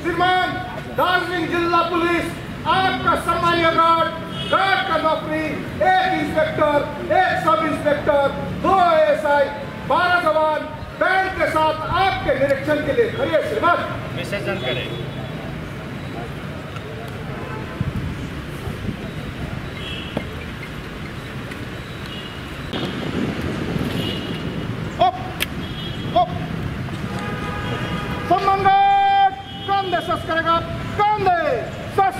श्रीमान दार्जिलिंग जिला पुलिस आपका सम्मानीय गार्ड का नौकरी, एक इंस्पेक्टर, एक सब इंस्पेक्टर, 2 ASI, 12 जवान बैंड के साथ आपके निरीक्षण के लिए खड़े श्रीमान। विसर्जन करें। करेगा कंधे सस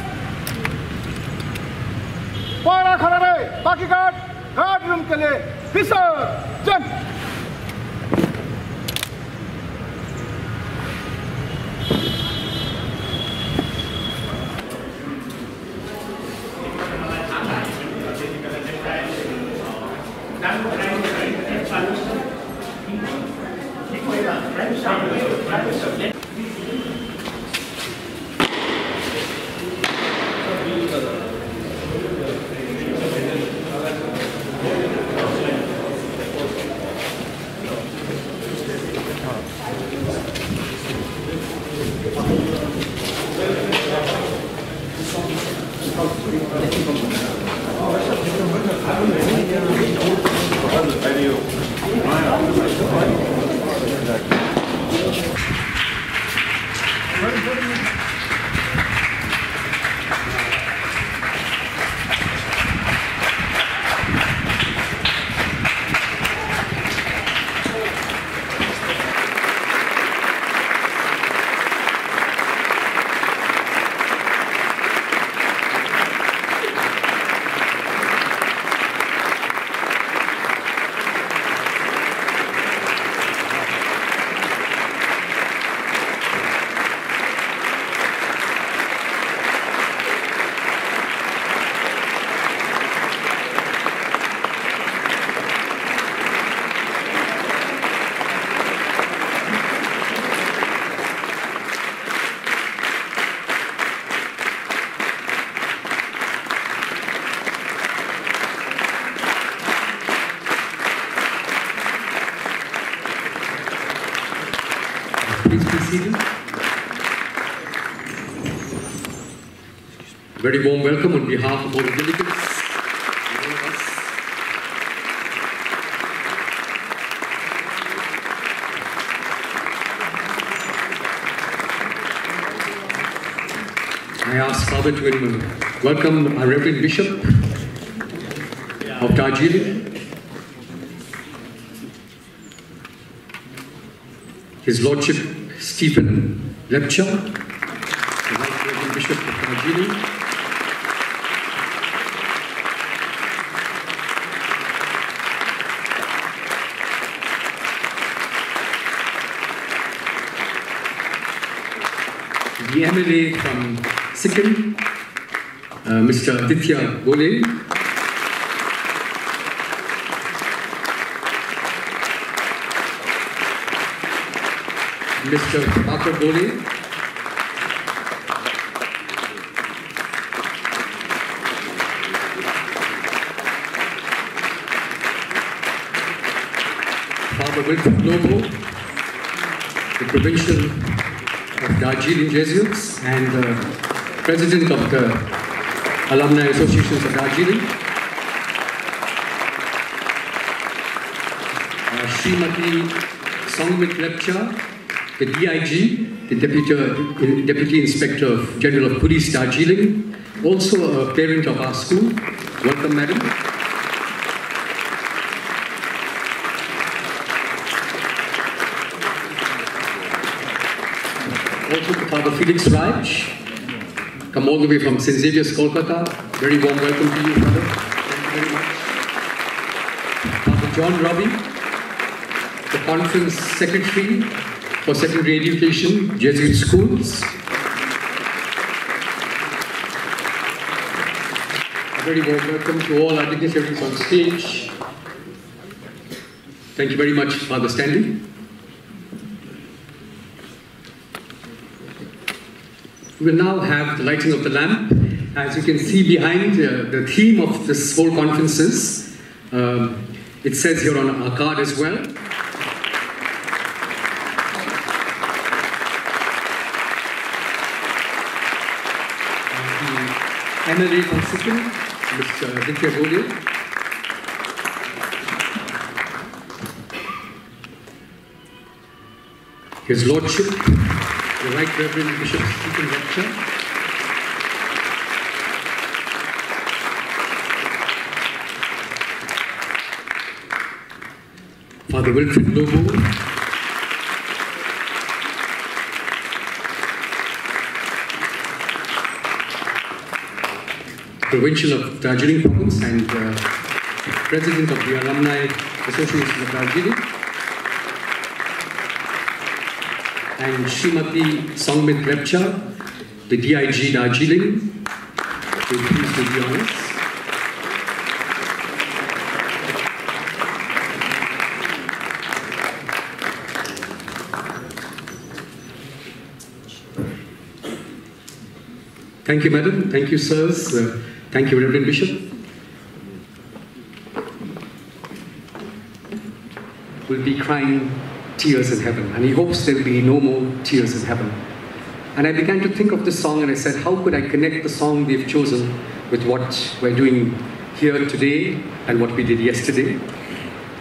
पारा खड़ा रहे, बाकी गार्ड रूम के लिए विसर्जन। Very warm welcome on behalf of all the delegates. ask Father to welcome our Reverend Bishop of Darjeeling, His Lordship Stephen Lepcha, the Right Reverend Bishop of Darjeeling, the MLA from Sikkim, Mr. Aditya Gole, Mr. Prabhakar Gole, Father Vikrant Lobo, the Provincial of Darjeeling Jesuits and President of the Alumni Associations of Darjeeling, Srimati Songwit Lepcha, the DIG, the Deputy Inspector General of Police Darjeeling, also a parent of our school. Welcome, Madam. Also to Father Felix Raj, come all the way from St. Xavier's, Kolkata. Very warm welcome to you, Father. Thank you very much. Father John Robbie, the Conference Secretary for Secondary Education, Jesuit Schools. A very warm welcome to all our dignitaries on stage. Thank you very much, Father Stanley. We will now have the lighting of the lamp. As you can see behind, the theme of this whole conference is, it says here on our card as well. The MLA from Sikkim, Mr. Aditya Gole. His Lordship, the Right Reverend Bishop Stephen Lepcha, Father Wilfred Lobo, Provincial of Darjeeling Province and President of the Alumni Association of Darjeeling, and Srimati Songwit Lepcha, the DIG Darjeeling. We're pleased to be honest. Thank you, Madam. Thank you, sirs. Thank you, Reverend Bishop. We'll be crying tears in heaven, and he hopes there will be no more tears in heaven. And I began to think of this song, and I said, how could I connect the song they've chosen with what we're doing here today and what we did yesterday?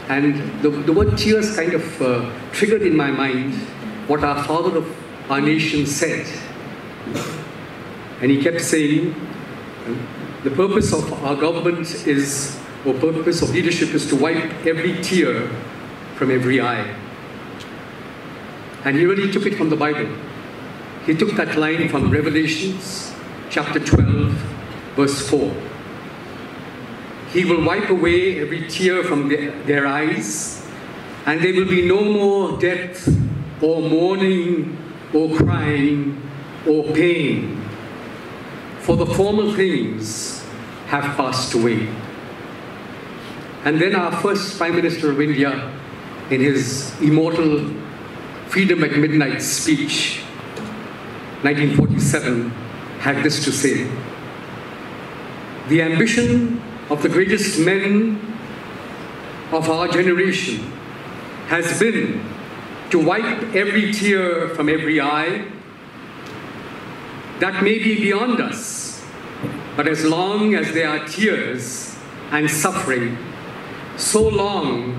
And the word tears kind of triggered in my mind what our father of our nation said. And he kept saying, the purpose of our government is, or purpose of leadership is to wipe every tear from every eye. And he really took it from the Bible. He took that line from Revelations chapter 12, verse 4. He will wipe away every tear from their eyes, and there will be no more death, or mourning, or crying, or pain. For the former things have passed away. And then our first Prime Minister of India, in his immortal Freedom at Midnight speech, 1947, had this to say: the ambition of the greatest men of our generation has been to wipe every tear from every eye. That may be beyond us, but as long as there are tears and suffering, so long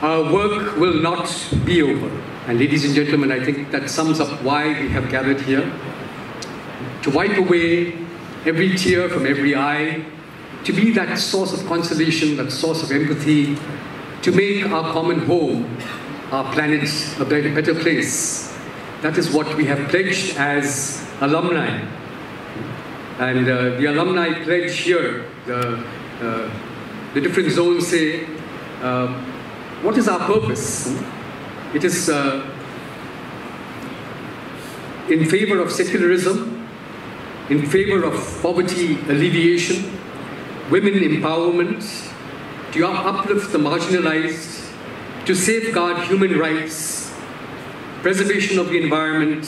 our work will not be over. And ladies and gentlemen, I think that sums up why we have gathered here. To wipe away every tear from every eye, to be that source of consolation, that source of empathy, to make our common home, our planet, a better place. That is what we have pledged as alumni. And the Alumni Pledge here, the different zones say, what is our purpose? It is in favor of secularism, in favor of poverty alleviation, women empowerment, to uplift the marginalized, to safeguard human rights, preservation of the environment,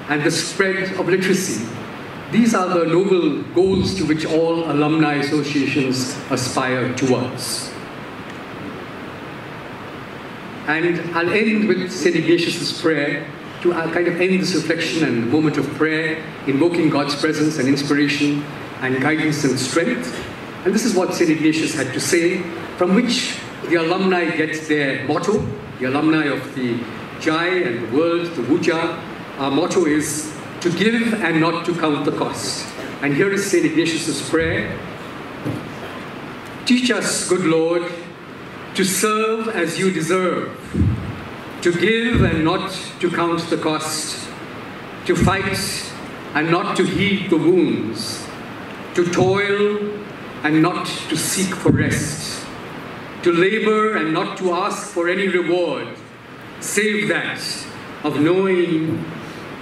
and the spread of literacy. These are the noble goals to which all alumni associations aspire towards. And I'll end with St. Ignatius' prayer to kind of end this reflection and moment of prayer, invoking God's presence and inspiration and guidance and strength. And this is what St. Ignatius had to say, from which the alumni get their motto, the alumni of the Jai and the world, the Wuja. Our motto is to give and not to count the cost. And here is St. Ignatius' prayer. Teach us, good Lord, to serve as you deserve, to give and not to count the cost, to fight and not to heed the wounds, to toil and not to seek for rest, to labor and not to ask for any reward, save that of knowing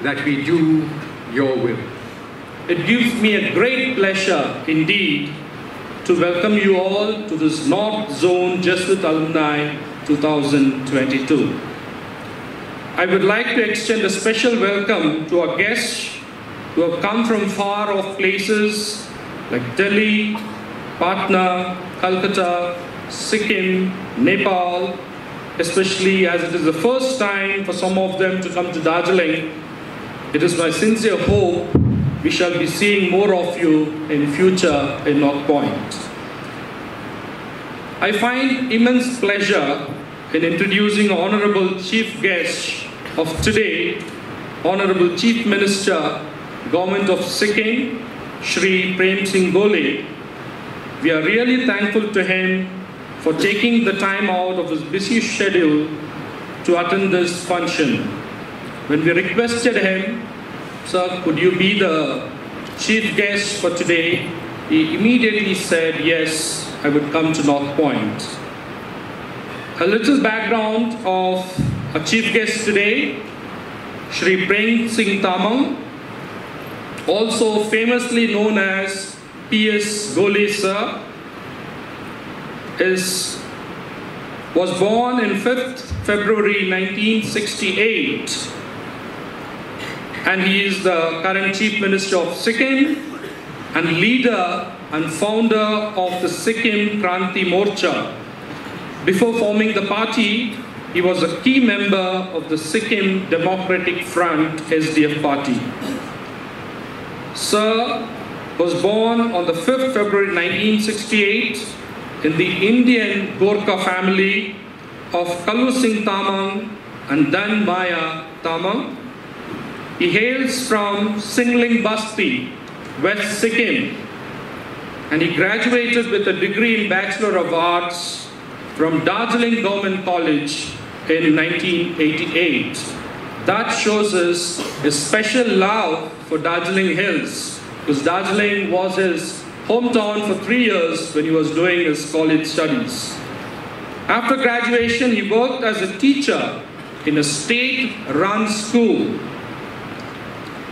that we do your will. It gives me a great pleasure indeed to welcome you all to this North Zone Jesuit Alumni 2022. I would like to extend a special welcome to our guests who have come from far off places like Delhi, Patna, Calcutta, Sikkim, Nepal, especially as it is the first time for some of them to come to Darjeeling. It is my sincere hope we shall be seeing more of you in future in North Point. I find immense pleasure in introducing Honorable Chief Guest of today, Honorable Chief Minister, Government of Sikkim, Shri Prem Singh Gole. We are really thankful to him for taking the time out of his busy schedule to attend this function. When we requested him, sir, could you be the chief guest for today? He immediately said, yes, I would come to North Point. A little background of our chief guest today, Shri Prem Singh Tamang, also famously known as P.S. Gole sir, was born in 5th February 1968, and he is the current Chief Minister of Sikkim and leader and founder of the Sikkim Kranti Morcha. Before forming the party, he was a key member of the Sikkim Democratic Front SDF party. Sir was born on the 5th February 1968 in the Indian Gorkha family of Kallu Singh Tamang and Dan Maya Tamang. He hails from Singling Basti, West Sikkim, and he graduated with a degree in Bachelor of Arts from Darjeeling Government College in 1988. That shows us his special love for Darjeeling Hills, because Darjeeling was his hometown for 3 years when he was doing his college studies. After graduation, he worked as a teacher in a state-run school.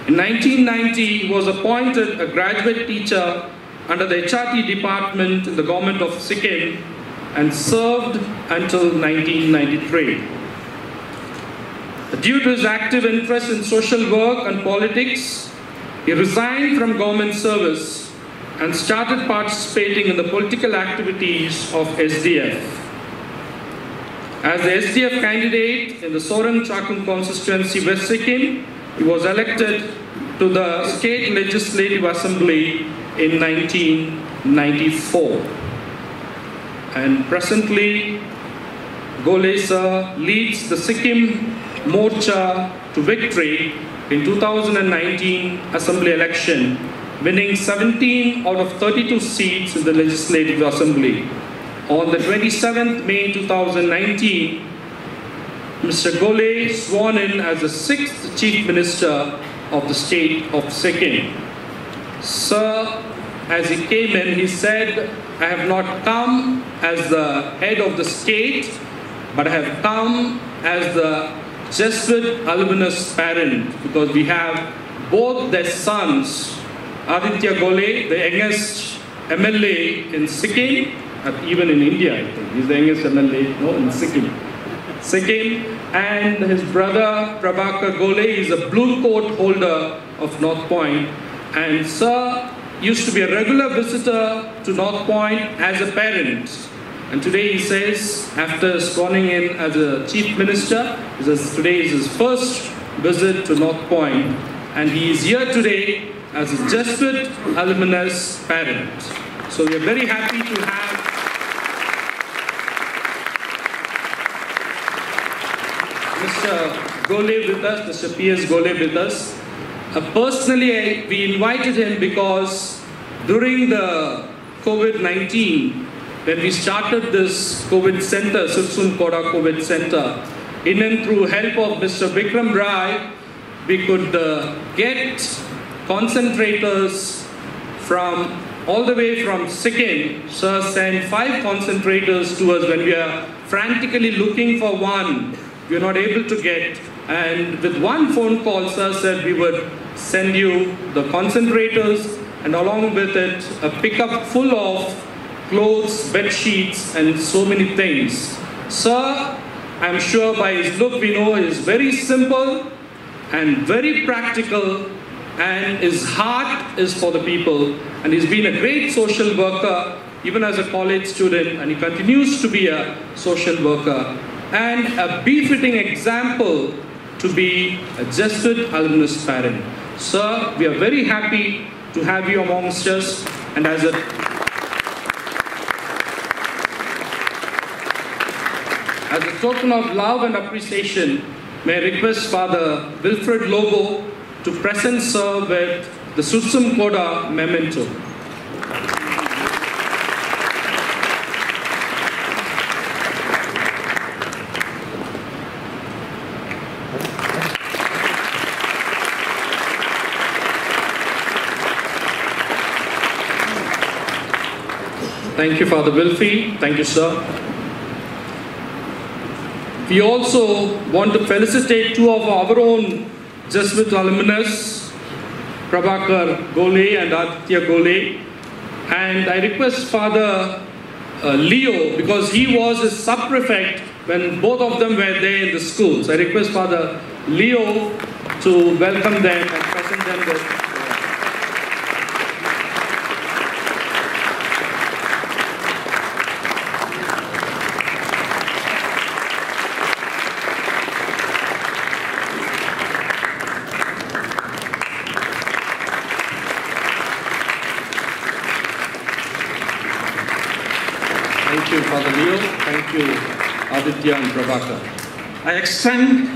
In 1990, he was appointed a graduate teacher under the HRT department in the government of Sikkim and served until 1993. Due to his active interest in social work and politics, he resigned from government service and started participating in the political activities of SDF. As the SDF candidate in the Soran Chakhun constituency, West Sikkim, he was elected to the State Legislative Assembly in 1994. And presently, Gole sir leads the Sikkim Morcha to victory in 2019 Assembly election winning 17 out of 32 seats in the Legislative Assembly. On the 27th May 2019, Mr. Gole sworn in as the 6th Chief Minister of the state of Sikkim. Sir, as he came in, he said, "I have not come as the head of the state, but I have come as the Jesuit alumnus parent, because we have both their sons, Aditya Gole, the youngest MLA in Sikkim, even in India, I think. He's the youngest MLA, no, in Sikkim. And his brother Prabhakar Gole is a blue coat holder of North Point. And Sir used to be a regular visitor to North Point as a parent. And today he says, after sworning in as a Chief Minister, today is his first visit to North Point. And he is here today as a Jesuit alumnus parent. So we are very happy to have Mr. Gole with us, Mr. P.S. Gole with us. Personally, we invited him because during the COVID-19, when we started this COVID center, Sursum Koda COVID Center, in and through help of Mr. Vikram Rai, we could get concentrators from all the way from Sikkim. Sir sent 5 concentrators to us when we are frantically looking for one. We are not able to get. And with one phone call, Sir said we would send you the concentrators and along with it a pickup full of clothes, bed sheets and so many things. Sir, I'm sure by his look we know is very simple and very practical, and his heart is for the people, and he's been a great social worker even as a college student, and he continues to be a social worker and a befitting example to be a Jesuit alumnus parent. Sir, we are very happy to have you amongst us, and as a token of love and appreciation, may I request Father Wilfred Lobo to present Sir with the Sursum Koda memento. Thank you, Father Wilfie. Thank you, sir. We also want to felicitate 2 of our own Jesuit alumnus, Prabhakar Gole and Aditya Gole. And I request Father Leo, because he was a sub-prefect when both of them were there in the school. So I request Father Leo to welcome them and present them with Aditya and Prabhakar. I extend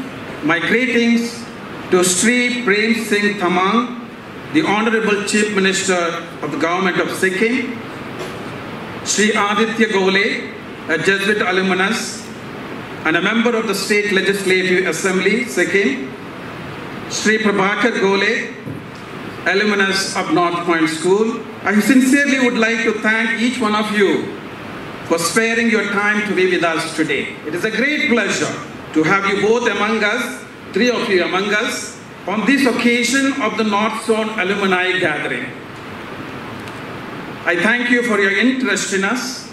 my greetings to Sri Prem Singh Thamang, the Honorable Chief Minister of the Government of Sikkim, Sri Aditya Gole, a Jesuit alumnus and a member of the State Legislative Assembly, Sikkim, Sri Prabhakar Gole, alumnus of North Point School. I sincerely would like to thank each one of you for sparing your time to be with us today. It is a great pleasure to have you both among us, 3 of you among us, on this occasion of the North Zone Alumni Gathering. I thank you for your interest in us,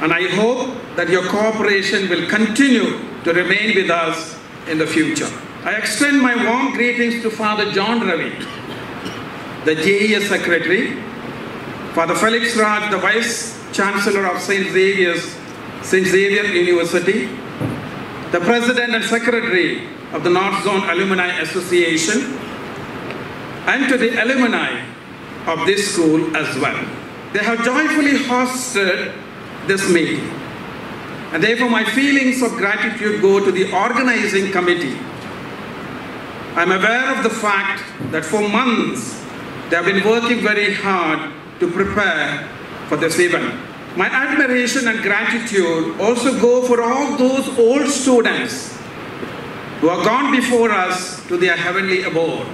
and I hope that your cooperation will continue to remain with us in the future. I extend my warm greetings to Father John Ravi, the JES Secretary, Father Felix Raj, the Vice Chancellor of St. Xavier University, the President and Secretary of the North Zone Alumni Association, and to the alumni of this school as well. They have joyfully hosted this meeting, and therefore my feelings of gratitude go to the organizing committee. I'm aware of the fact that for months They have been working very hard to prepare for this event. My admiration and gratitude also go for all those old students who have gone before us to their heavenly abode.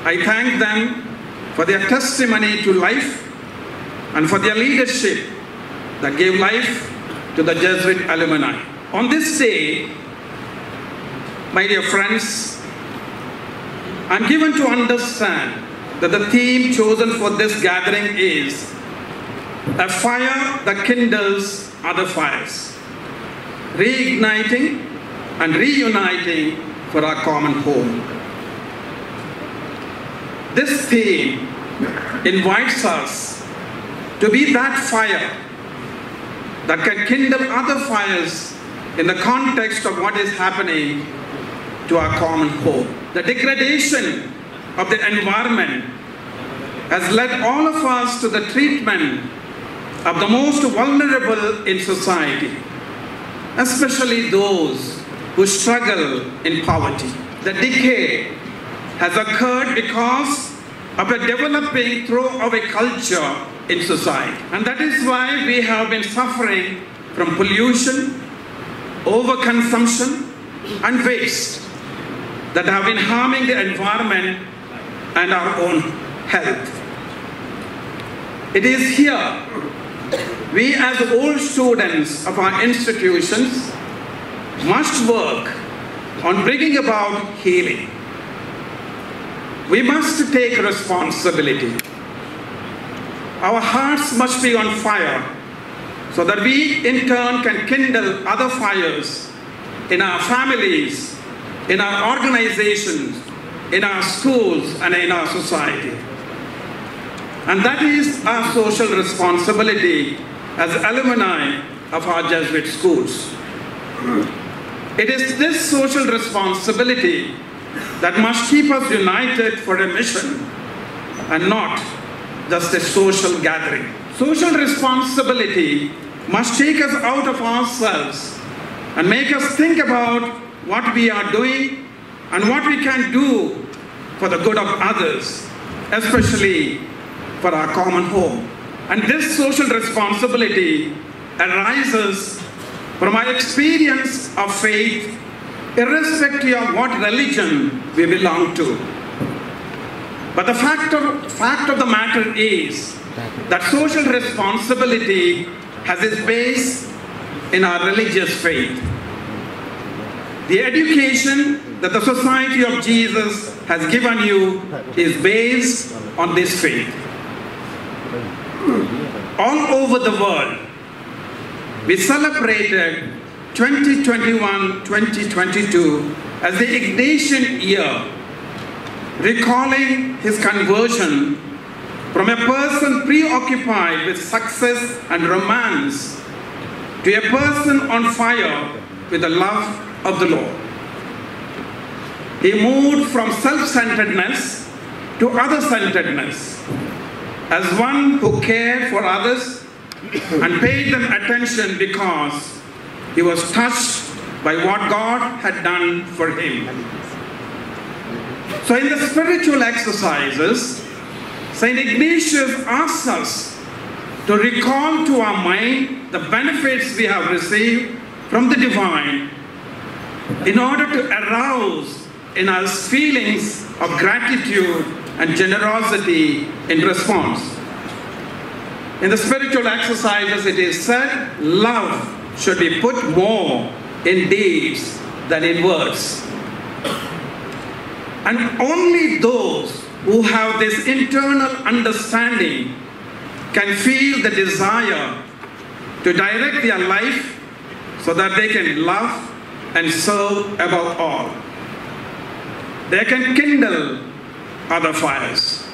I thank them for their testimony to life and for their leadership that gave life to the Jesuit alumni. On this day, my dear friends, I'm given to understand that the theme chosen for this gathering is a fire that kindles other fires, reigniting and reuniting for our common home. This theme invites us to be that fire that can kindle other fires in the context of what is happening to our common home. The degradation of the environment has led all of us to the treatment of the most vulnerable in society, especially those who struggle in poverty. The decay has occurred because of a developing throwaway culture in society. And that is why we have been suffering from pollution, overconsumption, and waste that have been harming the environment and our own health. It is here we as old students of our institutions must work on bringing about healing. We must take responsibility. Our hearts must be on fire so that we in turn can kindle other fires in our families, in our organizations, in our schools, and in our society. And that is our social responsibility as alumni of our Jesuit schools. It is this social responsibility that must keep us united for a mission and not just a social gathering. Social responsibility must take us out of ourselves and make us think about what we are doing and what we can do for the good of others, especially for our common home. And this social responsibility arises from our experience of faith, irrespective of what religion we belong to. But the fact of the matter is that social responsibility has its base in our religious faith. The education that the Society of Jesus has given you is based on this faith. All over the world, we celebrated 2021-2022 as the Ignatian year, recalling his conversion from a person preoccupied with success and romance to a person on fire with the love of the Lord. He moved from self-centeredness to other-centeredness as one who cared for others and paid them attention because he was touched by what God had done for him. So in the spiritual exercises, St. Ignatius asks us to recall to our mind the benefits we have received from the divine in order to arouse in us feelings of gratitude and generosity in response. In the spiritual exercises, it is said, love should be put more in deeds than in words. And only those who have this internal understanding can feel the desire to direct their life so that they can love and serve above all. They can kindle other fires.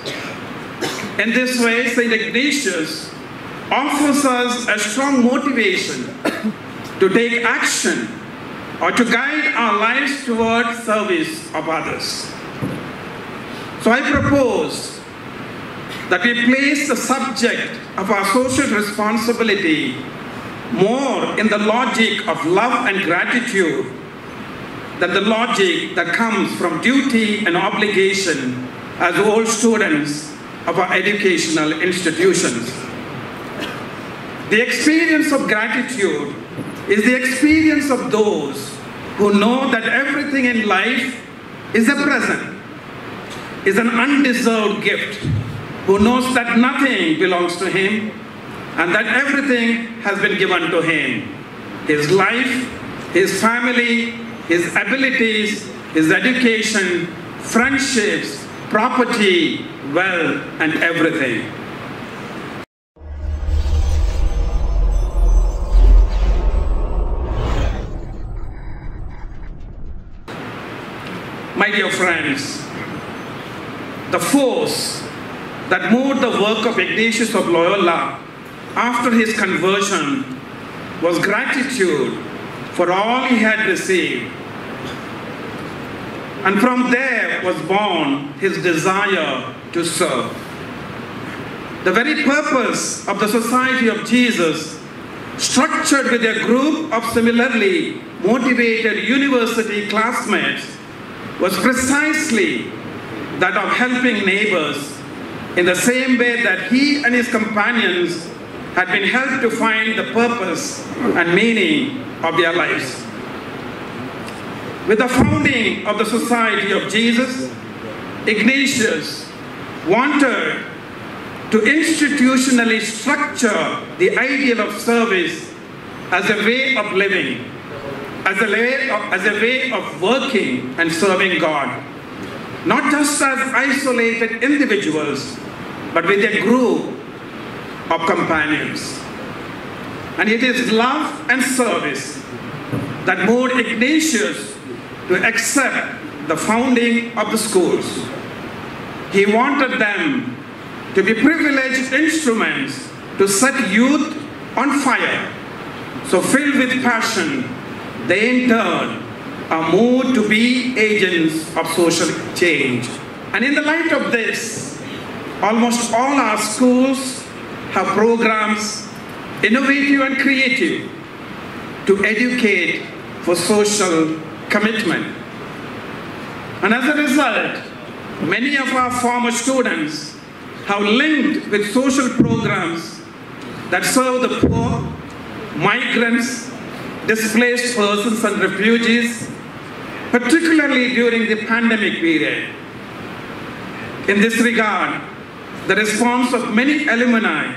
In this way, St. Ignatius offers us a strong motivation to take action or to guide our lives toward service of others. So I propose that we place the subject of our social responsibility more in the logic of love and gratitude than the logic that comes from duty and obligation as old students of our educational institutions. The experience of gratitude is the experience of those who know that everything in life is a present, is an undeserved gift, who knows that nothing belongs to him and that everything has been given to him. His life, his family, his abilities, his education, friendships, property, wealth, and everything. My dear friends, the force that moved the work of Ignatius of Loyola after his conversion was gratitude for all he had received. And from there was born his desire to serve. The very purpose of the Society of Jesus, structured with a group of similarly motivated university classmates, was precisely that of helping neighbors in the same way that he and his companions had been helped to find the purpose and meaning of their lives. With the founding of the Society of Jesus, Ignatius wanted to institutionally structure the ideal of service as a way of living, as a way of working and serving God, not just as isolated individuals, but with a group of companions. And it is love and service that moved Ignatius to accept the founding of the schools. He wanted them to be privileged instruments to set youth on fire. So filled with passion, they in turn are moved to be agents of social change. And in the light of this, almost all our schools have programs, innovative and creative, to educate for social commitment. And as a result, many of our former students have linked with social programs that serve the poor, migrants, displaced persons and refugees, particularly during the pandemic period. In this regard, the response of many alumni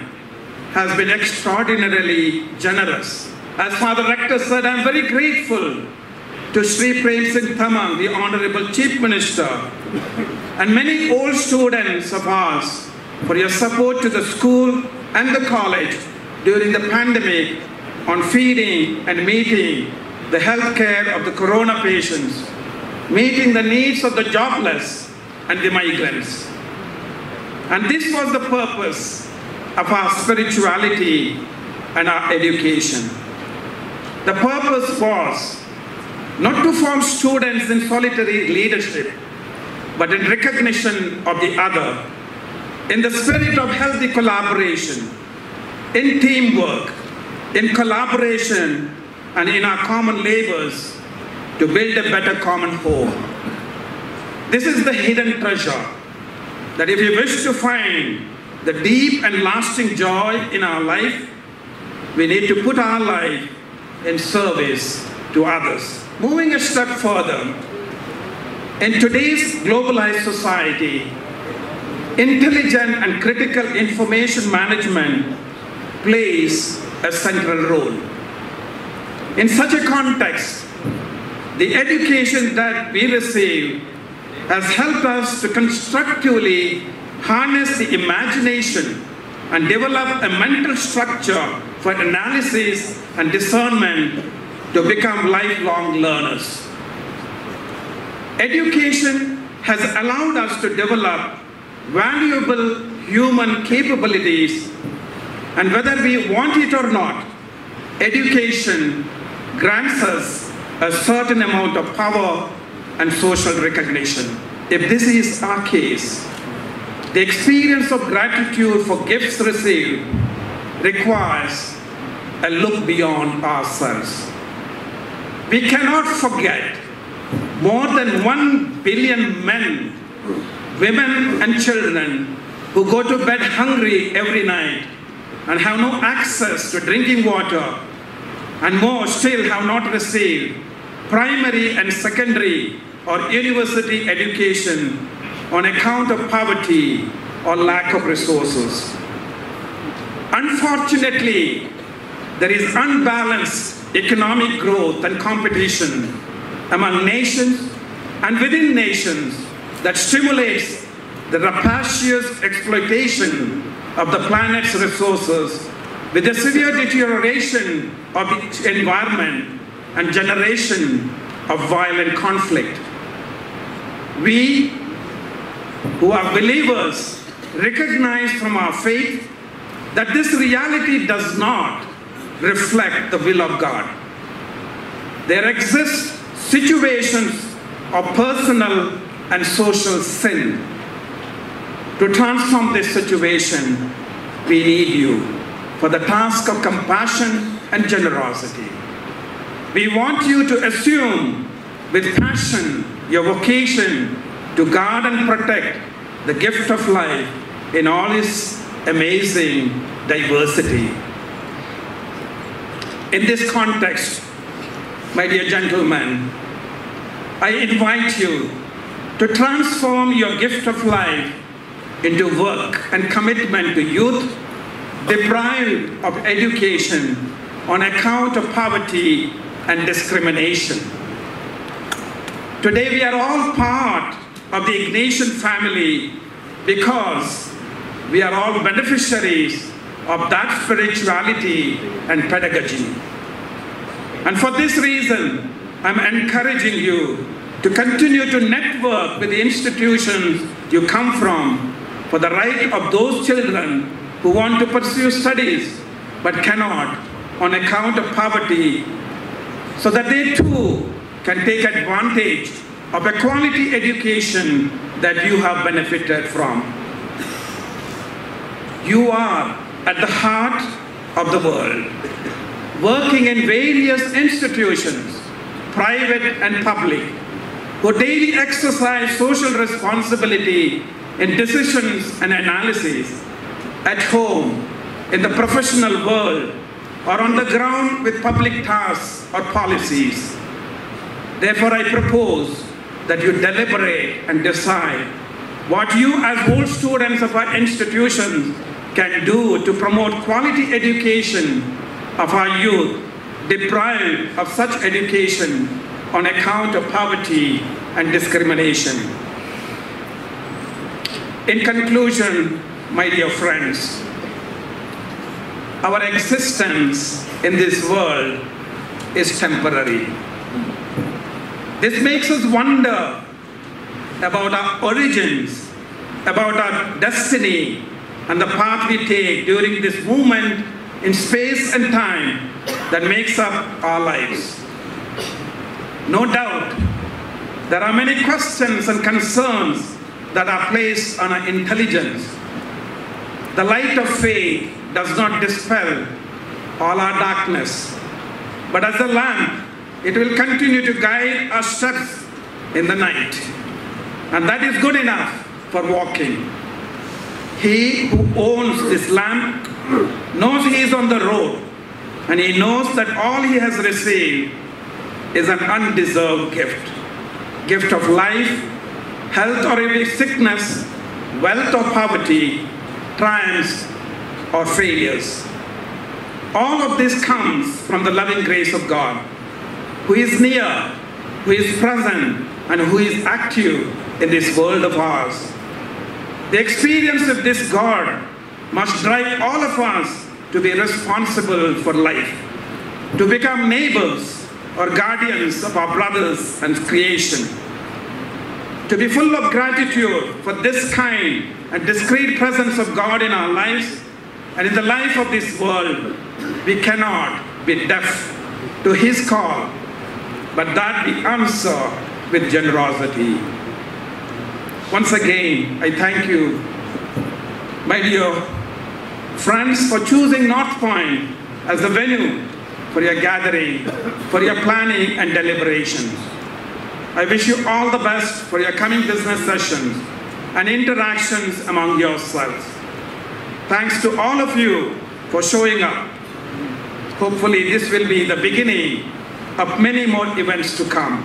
has been extraordinarily generous. As Father Rector said, I am very grateful to Sri Prem Singh Thamang, the Honorable Chief Minister, and many old students of ours for your support to the school and the college during the pandemic on feeding and meeting the health care of the corona patients, meeting the needs of the jobless and the migrants. And this was the purpose of our spirituality and our education. The purpose was not to form students in solitary leadership, but in recognition of the other, in the spirit of healthy collaboration, in teamwork, in collaboration, and in our common labors to build a better common whole. This is the hidden treasure that if we wish to find the deep and lasting joy in our life, we need to put our life in service to others. Moving a step further, in today's globalized society, intelligent and critical information management plays a central role. In such a context, the education that we receive has helped us to constructively harness the imagination and develop a mental structure for analysis and discernment to become lifelong learners. Education has allowed us to develop valuable human capabilities, and whether we want it or not, education grants us a certain amount of power and social recognition. If this is our case, the experience of gratitude for gifts received requires a look beyond ourselves. We cannot forget more than 1 billion men women and children who go to bed hungry every night and have no access to drinking water, and more still have not received primary and secondary or university education on account of poverty or lack of resources. Unfortunately, there is unbalanced economic growth and competition among nations and within nations that stimulates the rapacious exploitation of the planet's resources with the severe deterioration of the environment and generation of violent conflict. We, who are believers, recognize from our faith that this reality does not reflect the will of God. There exist situations of personal and social sin. To transform this situation, we need you for the task of compassion and generosity. We want you to assume with passion your vocation to guard and protect the gift of life in all its amazing diversity. In this context, my dear gentlemen, I invite you to transform your gift of life into work and commitment to youth deprived of education on account of poverty and discrimination. Today we are all part of the Ignatian family because we are all beneficiaries of that spirituality and pedagogy. And for this reason, I'm encouraging you to continue to network with the institutions you come from for the right of those children who want to pursue studies but cannot on account of poverty, so that they too can take advantage of a quality education that you have benefited from. You are at the heart of the world, working in various institutions, private and public, who daily exercise social responsibility in decisions and analysis, at home, in the professional world, or on the ground with public tasks or policies. Therefore, I propose that you deliberate and decide what you as old students of our institutions can do to promote quality education of our youth deprived of such education on account of poverty and discrimination. In conclusion, my dear friends, our existence in this world is temporary. This makes us wonder about our origins, about our destiny, and the path we take during this movement in space and time that makes up our lives. No doubt, there are many questions and concerns that are placed on our intelligence. The light of faith does not dispel all our darkness, but as a lamp, it will continue to guide our steps in the night. And that is good enough for walking. He who owns this lamp knows he is on the road, and he knows that all he has received is an undeserved gift. Gift of life, health or even sickness, wealth or poverty, triumphs or failures. All of this comes from the loving grace of God, who is near, who is present, and who is active in this world of ours. The experience of this God must drive all of us to be responsible for life, to become neighbors or guardians of our brothers and creation, to be full of gratitude for this kind and discreet presence of God in our lives and in the life of this world. We cannot be deaf to his call, but that we answer with generosity. Once again, I thank you, my dear friends, for choosing North Point as the venue for your gathering, for your planning and deliberations. I wish you all the best for your coming business sessions, and interactions among yourselves. Thanks to all of you for showing up. Hopefully this will be the beginning of many more events to come.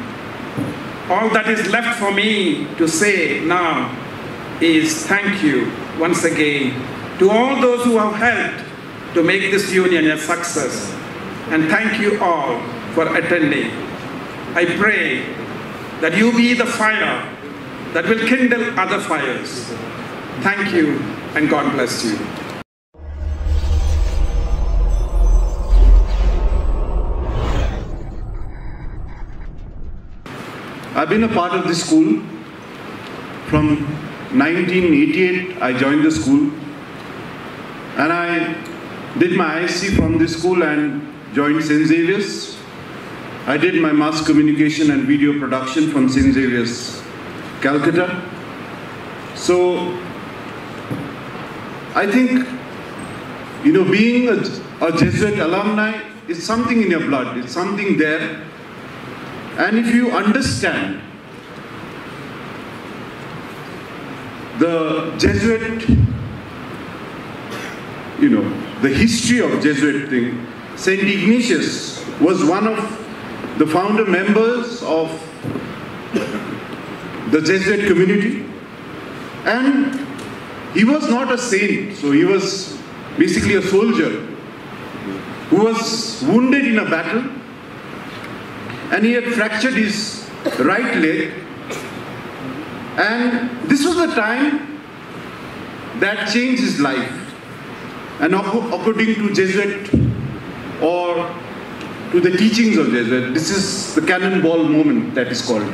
All that is left for me to say now is thank you once again to all those who have helped to make this union a success. And thank you all for attending. I pray that you be the fire that will kindle other fires. Thank you and God bless you. I've been a part of this school. From 1988, I joined the school. And I did my ISc from this school and joined St. Xavier's. I did my mass communication and video production from St. Xavier's, Calcutta. So, I think, being a Jesuit alumni is something in your blood. It's something there. And if you understand the Jesuit, the history of Jesuit thing, St. Ignatius was one of the founder members of the Jesuit community. And he was not a saint, so he was basically a soldier who was wounded in a battle. And he had fractured his right leg. And this was the time that changed his life. And according to Jesuit, or to the teachings of Jesuit, this is the Cannonball Moment that is called.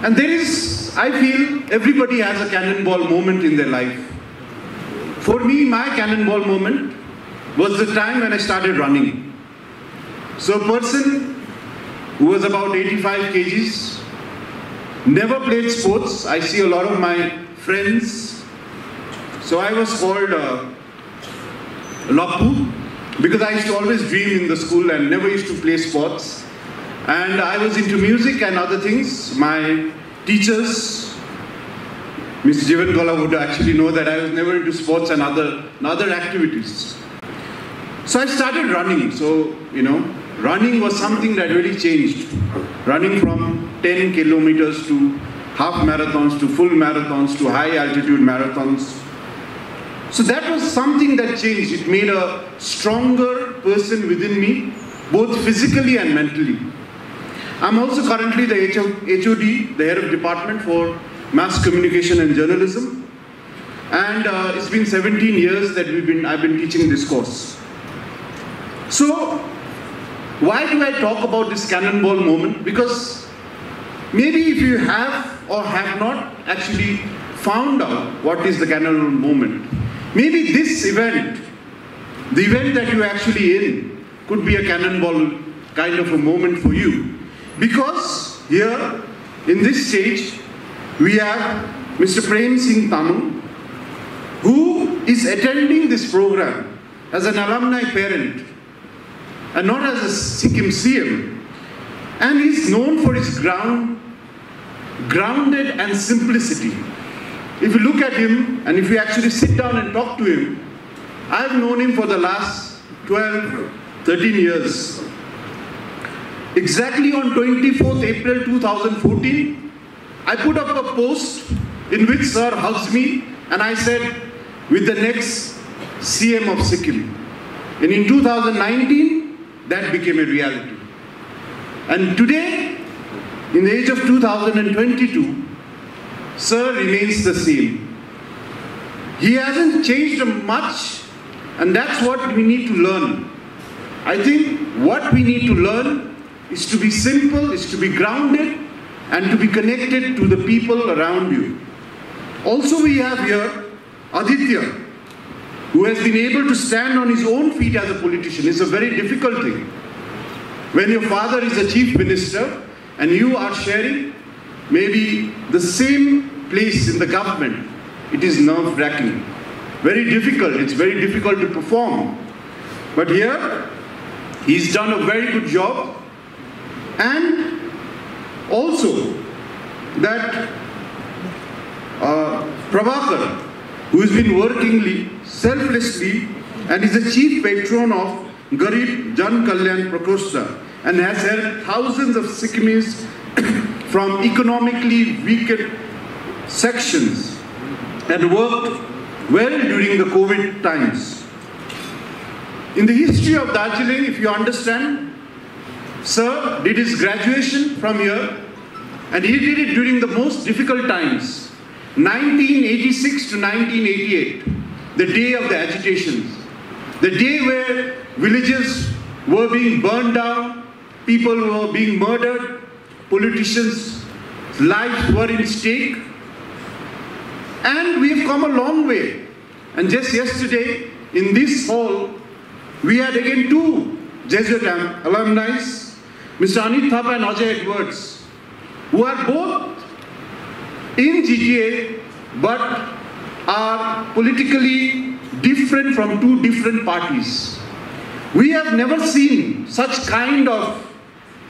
And there is, I feel, everybody has a cannonball moment in their life. For me, my cannonball moment was the time when I started running. So a person who was about 85 kgs, never played sports. I see a lot of my friends. So I was called Lappu, because I used to always dream in the school and never used to play sports. And I was into music and other things. My teachers, Mr. Jivan Gola would actually know that I was never into sports and other activities. So I started running. So, running was something that really changed. Running from 10 kilometers to half marathons, to full marathons, to high altitude marathons. So that was something that changed. It made a stronger person within me, both physically and mentally. I'm also currently the HOD, the head of department for mass communication and journalism. And it's been 17 years that I've been teaching this course. So, why do I talk about this Cannonball Moment? Because maybe if you have or have not actually found out what is the Cannonball Moment, maybe this event, the event that you're actually in, could be a cannonball kind of a moment for you. Because here, in this stage, we have Mr. Prem Singh Tamang, who is attending this program as an alumni parent, and not as a Sikkim CM. And he's known for his grounded and simplicity. If you look at him, and if you actually sit down and talk to him, I've known him for the last 12, 13 years. Exactly on 24th April 2014, I put up a post in which Sir hugs me, and I said, with the next CM of Sikkim. And in 2019, that became a reality. And today, in the age of 2022, Sir remains the same. He hasn't changed much, and that's what we need to learn. I think what we need to learn is to be simple, is to be grounded, and to be connected to the people around you. Also, we have here Aditya, who has been able to stand on his own feet as a politician. It's a very difficult thing. When your father is a chief minister and you are sharing maybe the same place in the government, it is nerve-wracking. Very difficult. It's very difficult to perform. But here, he's done a very good job. And also that Prabhakar, who has been working selflessly and is the chief patron of Garib Jan Kalyan Prakoshta and has helped thousands of Sikkimis from economically weakened sections and worked well during the COVID times. In the history of Darjeeling, if you understand, Sir did his graduation from here and he did it during the most difficult times, 1986 to 1988, the day of the agitations, the day where villages were being burned down, people were being murdered, politicians' lives were in stake. And we have come a long way. And just yesterday, in this hall, we had again two Jesuit alumni, Mr. Anit Thapa and Ajay Edwards, who are both in GTA, but are politically different from two different parties. We have never seen such kind of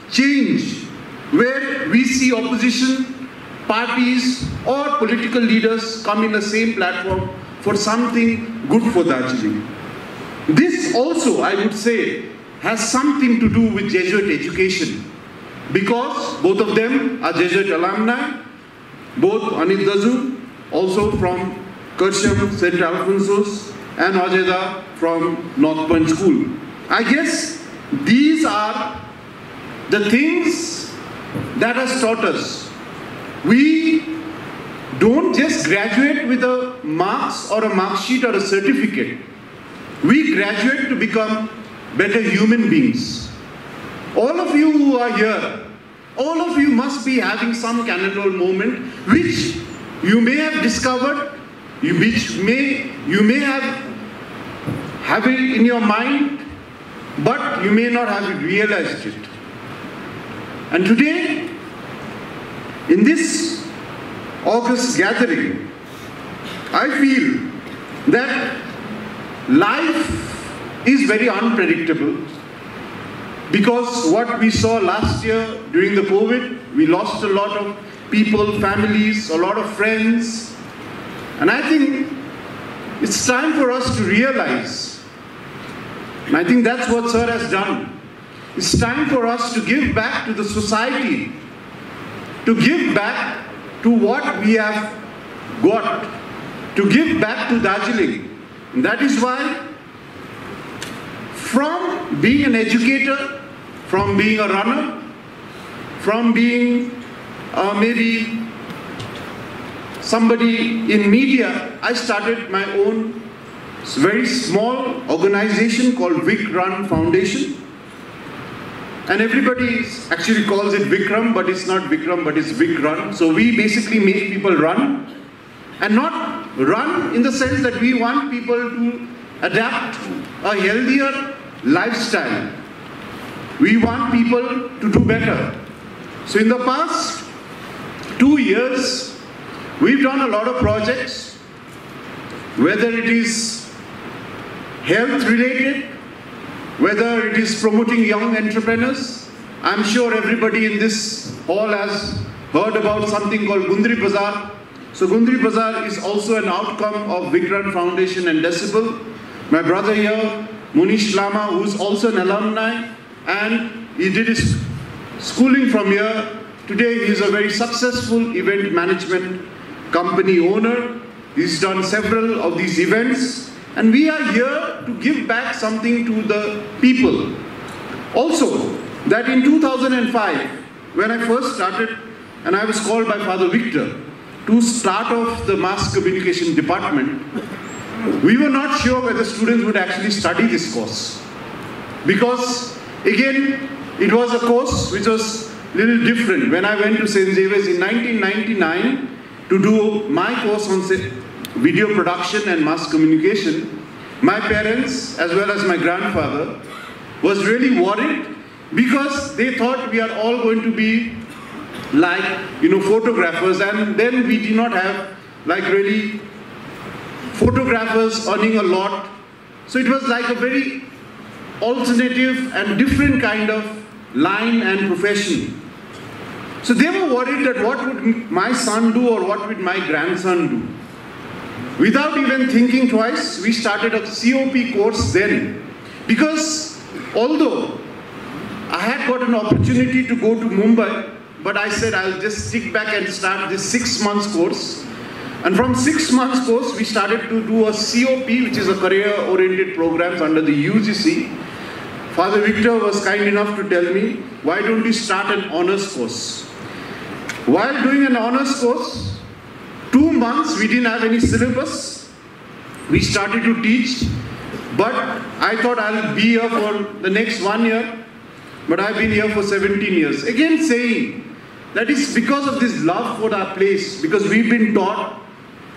change where we see opposition parties or political leaders come in the same platform for something good for Darjeeling. This also, I would say, has something to do with Jesuit education, because both of them are Jesuit alumni, both Anit Dazu, also from Kersham, St. Alphonsus, and Ajeda from North Point School. I guess these are the things that has taught us. We don't just graduate with a marks or a mark sheet or a certificate. We graduate to become better human beings. All of you who are here, all of you must be having some Cannonball moment which you may have discovered, which you may have it in your mind, but you may not have realized it. And today, in this August gathering, I feel that life is very unpredictable, because what we saw last year during the COVID, we lost a lot of people, families, a lot of friends. And I think it's time for us to realize, and I think that's what Sir has done. It's time for us to give back to the society, to give back to what we have got, to give back to Darjeeling. And that is why, from being an educator, from being a runner, from being maybe somebody in media, I started my own very small organization called Vikrant Foundation. And everybody actually calls it Vikram, but it's not Vikram, but it's Vikrant. So we basically make people run, and not run in the sense that we want people to adapt a healthier lifestyle. We want people to do better. So in the past 2 years, we've done a lot of projects, whether it is health related, whether it is promoting young entrepreneurs. I'm sure everybody in this hall has heard about something called Gundri Bazaar. So Gundri Bazaar is also an outcome of Vikrant Foundation and Decibel. My brother here, Munish Lama, who is also an alumni, and he did his schooling from here. Today he is a very successful event management company owner. He's done several of these events, and we are here to give back something to the people. Also, that in 2005, when I first started, and I was called by Father Victor to start off the mass communication department, we were not sure whether students would actually study this course. Because, again, it was a course which was a little different. When I went to St. Xavier's in 1999 to do my course on video production and mass communication, my parents, as well as my grandfather, was really worried, because they thought we are all going to be like, photographers, and then we did not have like really photographers earning a lot. So it was like a very alternative and different kind of line and profession. So they were worried that what would my son do or what would my grandson do. Without even thinking twice, we started a COP course then. Because although I had got an opportunity to go to Mumbai, but I said I'll just stick back and start this 6 months course. And from 6 months course, we started to do a COP, which is a career-oriented programs under the UGC. Father Victor was kind enough to tell me, why don't you start an honors course? While doing an honors course, 2 months, we didn't have any syllabus. We started to teach, but I thought I'll be here for the next 1 year, but I've been here for 17 years. Again saying, that is because of this love for our place, because we've been taught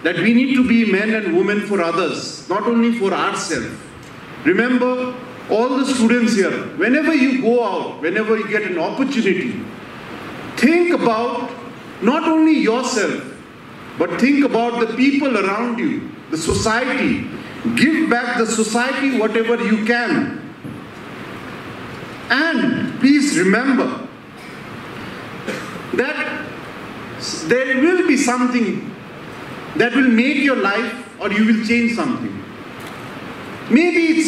that we need to be men and women for others, not only for ourselves. Remember, all the students here, whenever you go out, whenever you get an opportunity, think about not only yourself, but think about the people around you, the society. Give back the society whatever you can. And please remember that there will be something that will make your life, or you will change something. Maybe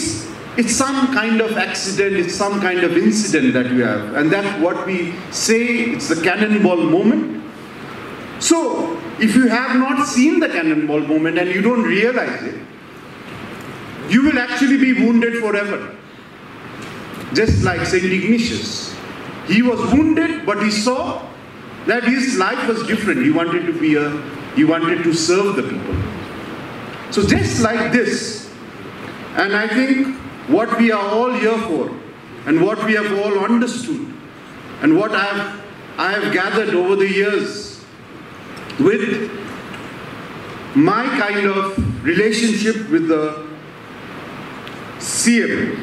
it's some kind of accident, it's some kind of incident that you have, and that's what we say, it's the Cannonball Moment. So, if you have not seen the Cannonball Moment and you don't realize it, you will actually be wounded forever. Just like St. Ignatius. He was wounded, but he saw that his life was different. He wanted to serve the people. So just like this, and I think what we are all here for, and what we have all understood, and what I have gathered over the years with my kind of relationship with the CM,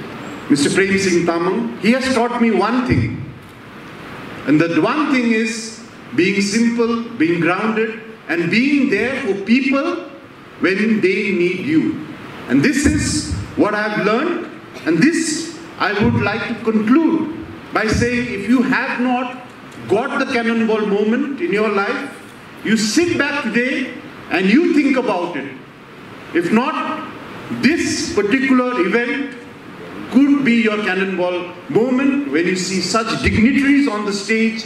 Mr. Prem Singh Tamang, he has taught me one thing. And that one thing is being simple, being grounded, and being there for people when they need you. And this is what I've learned, and this I would like to conclude by saying, if you have not got the Cannonball Moment in your life, you sit back today and you think about it. If not, this particular event could be your Cannonball Moment when you see such dignitaries on the stage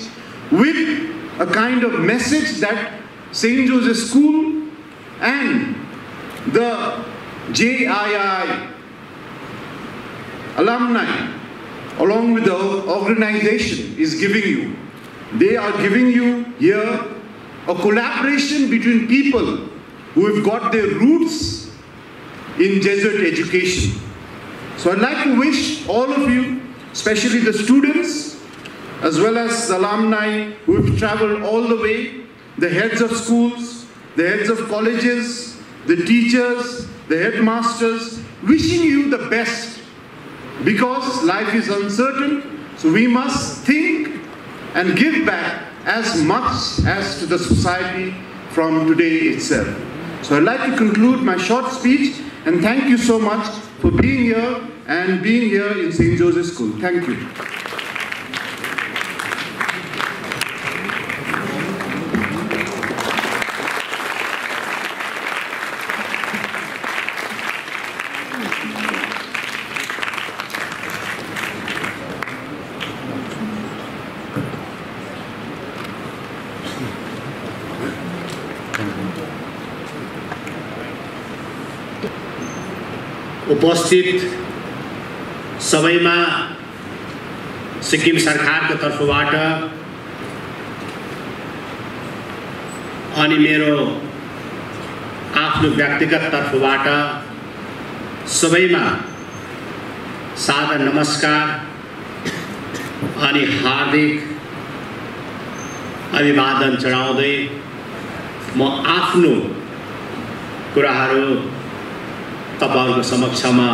with a kind of message that St. Joseph's School and the JII alumni, along with the organization, is giving you. They are giving you here a collaboration between people who have got their roots in Jesuit education. So I'd like to wish all of you, especially the students, as well as the alumni who have traveled all the way, the heads of schools, the heads of colleges, the teachers, the headmasters, wishing you the best, because life is uncertain, so we must think and give back as much as to the society from today itself. So I'd like to conclude my short speech, and thank you so much for being here and being here in St. Joseph's School. Thank you. उपस्थित सबैमा सिक्किम सरकारको तर्फबाट अनि मेरो आफ्नो व्यक्तिगत तर्फबाट सबैमा सादर नमस्कार अनि हार्दिक अभिवादन चढाउँदै म आफ्नो कुराहरू तपाईहरुको समक्षमा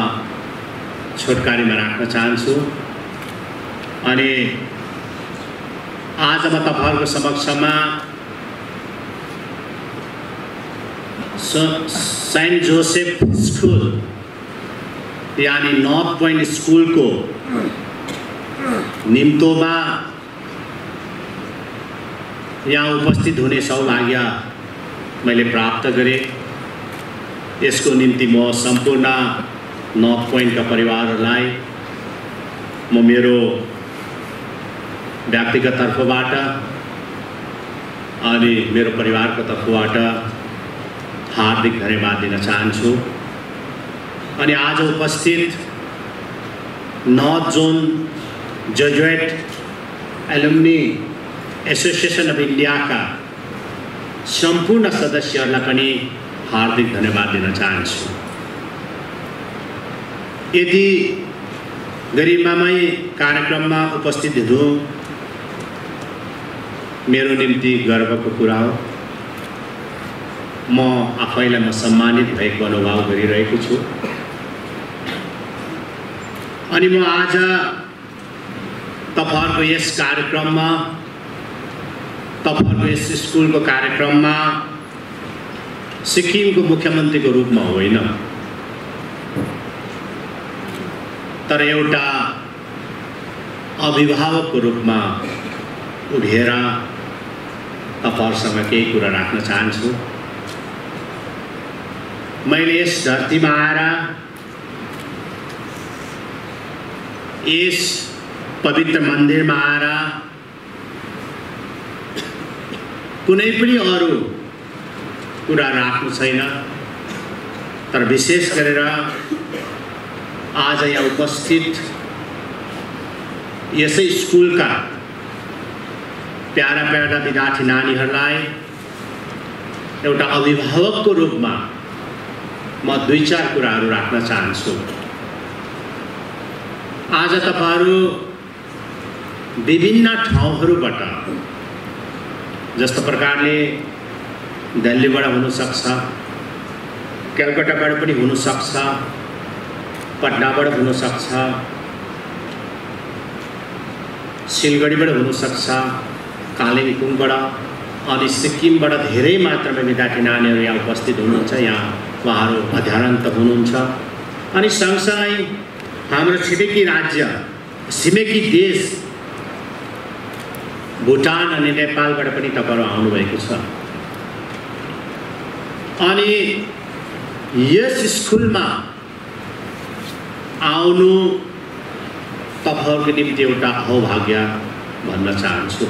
छोटकारीमा राख्न चाहन्छु। अनि आज म तपाईहरुको समक्षमा सेन्ट जोसेफ स्कुल यानी नर्थ पोइन्ट स्कुलको निम्तोमा यहाँ उपस्थित हुने सौभाग्य मैले प्राप्त गरेँ। यसको निम्ति म सम्पूर्ण नर्थ पोइन्टका परिवारहरूलाई म मेरो व्यक्तिगत तर्फबाट अनि मेरो परिवारको तर्फबाट हार्दिक धन्यवाद दिन चाहन्छु। अनि आज उपस्थित नर्थ जोन जेजुएट एलुमनी एसोसिएसन अफ इन्डियाका सम्पूर्ण सदस्यहरूलाई पनि हार्दिक धन्यवाद दिन चाहन्छु। यदि गरिमामय कार्यक्रममा उपस्थित हुनु मेरो निम्ति गर्वको कुरा हो। म आफैलाई म सम्मानित भएको अनुभव गरिरहेको छु। अनि म आज तपाईहरुको यस कार्यक्रममा तपाईहरुको यस स्कुलको कार्यक्रममा सिक्किमको मुख्यमन्त्रीको रूपमा होइन तर एउटा अभिभावकको रूपमा उभिएर तपाईहरुसँग केही कुरा राख्न चाहन्छु। मैले यस धरतीमा आएर यस पवित्र मन्दिरमा आएर कुनै पनि अरू कुरा राख्नु छैन तर विशेष गरेर आज यहाँ उपस्थित यसै स्कुलका प्यारा प्यारा विद्यार्थी नानीहरूलाई एउटा अभिभावकको रूपमा म दुई चार कुराहरू राख्न चाहन्छु। आज तपाईहरु विभिन्न ठाउँहरूबाट जस्तो प्रकारले दिल्लीबाट हुन सक्छ, कलकत्ताबाट पनि हुन सक्छ, पटनाबाट हुन सक्छ, सिलगढीबाट हुन सक्छ, कालिम्पोङबाट अनि सिक्किमबाट धेरै मात्रामा विद्यार्थी नानीहरू यहाँ उपस्थित हुनुहुन्छ। यहाँ उहाँहरू अध्ययनरत हुनुहुन्छ अनि सँगसँगै हाम्रो छिमेकी राज्य छिमेकी देश भुटान अनि नेपालबाट पनि तपाईहरु आउनु भएको छ। अनि यस स्कुलमा आउनु तपाईहरुको निम्ति एउटा सौभाग्य भन्न चाहन्छु।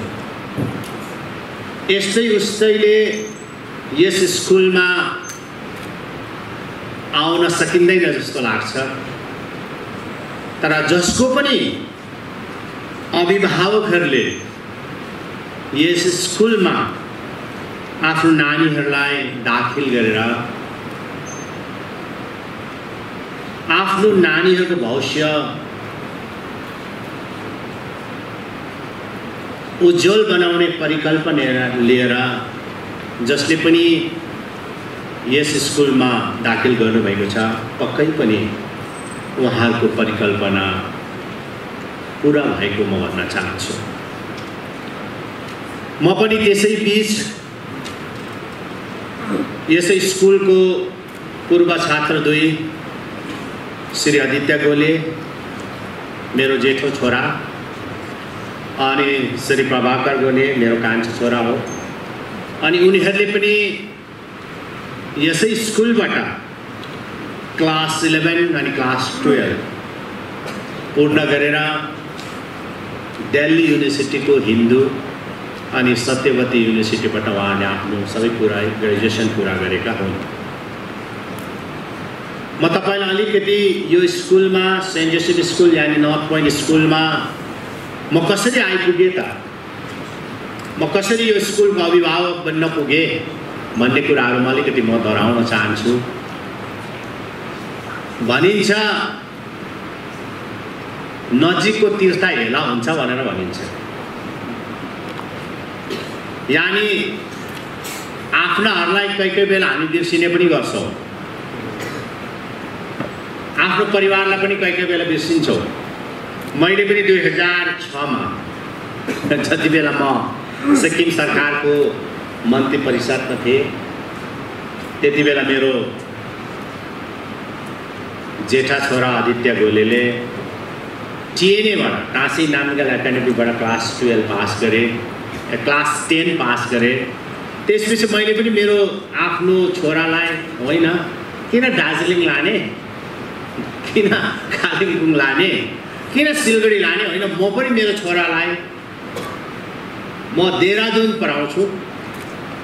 यस्तै उस्तैले यस स्कुलमा आउन सकिँदैन जस्तो लाग्छ तर जसको पनि अभिभावकहरूले यस स्कुलमा आफ्नो नानीहरूलाई दाखिल गरेर आफ्नो नानीहरूको भविष्य उज्जवल बनाउने परिकल्पना लिएर जसले पनि यस स्कुलमा दाखिल गर्नुभएको छ पक्कै पनि उहाँहरूको परिकल्पना पूरा भएको म भन्न चाहन्छु। म पनि त्यसै बीच यसै स्कुलको पूर्व छात्र दुई श्री आदित्य गोले मेरो जेठो छोरा अनि श्री प्रभाकर गोले मेरो कान्छो छोरा हो अनि उनीहरूले पनि यसै स्कुलबाट क्लास 11 अनि क्लास 12 पूर्ण गरेर दिल्ली युनिभर्सिटीको हिन्दू अनि सत्यवती युनिभर्सिटीबाट उहाँले आफ्नो सबै कुरा ग्रेजुएसन पूरा गरेका हुन्। म तपाईलाई अलिकति यो स्कुलमा सेन्ट जोसेफ स्कुल यानी नर्थ पोइन्ट स्कुलमा म कसरी आइपुगे त म कसरी यो स्कुलको अभिभावक बन्न पुगे भन्ने कुराहरुमा अलिकति म दोहोऱ्याउन चाहन्छु। भनिन्छ नजिकको तीर्थ हेला हुन्छ भनेर भनिन्छ। यानी आफ्नाहरूलाई कहीँ बेला हामी बिर्सिने पनि गर्छौं, आफ्नो परिवारलाई पनि कहीँ बेला बिर्सिन्छौं। मैले पनि 2006 मा जति बेला म सिक्किम सरकारको मन्त्री परिषदमा थिए त्यति बेला मेरो जेठा छोरा आदित्य गोलेले टिएनएबाट टाँसी नामगल एकाडेमीबाट क्लास 12 पास गरे क्लास 10 पास गरेँ। त्यसपछि मैले पनि मेरो आफ्नो छोरालाई होइन किन दार्जिलिङ लाने, किन कालिम्पोङ लाने, किन सिलगढी लाने, होइन म पनि मेरो छोरालाई म देहरादुन पढाउँछु,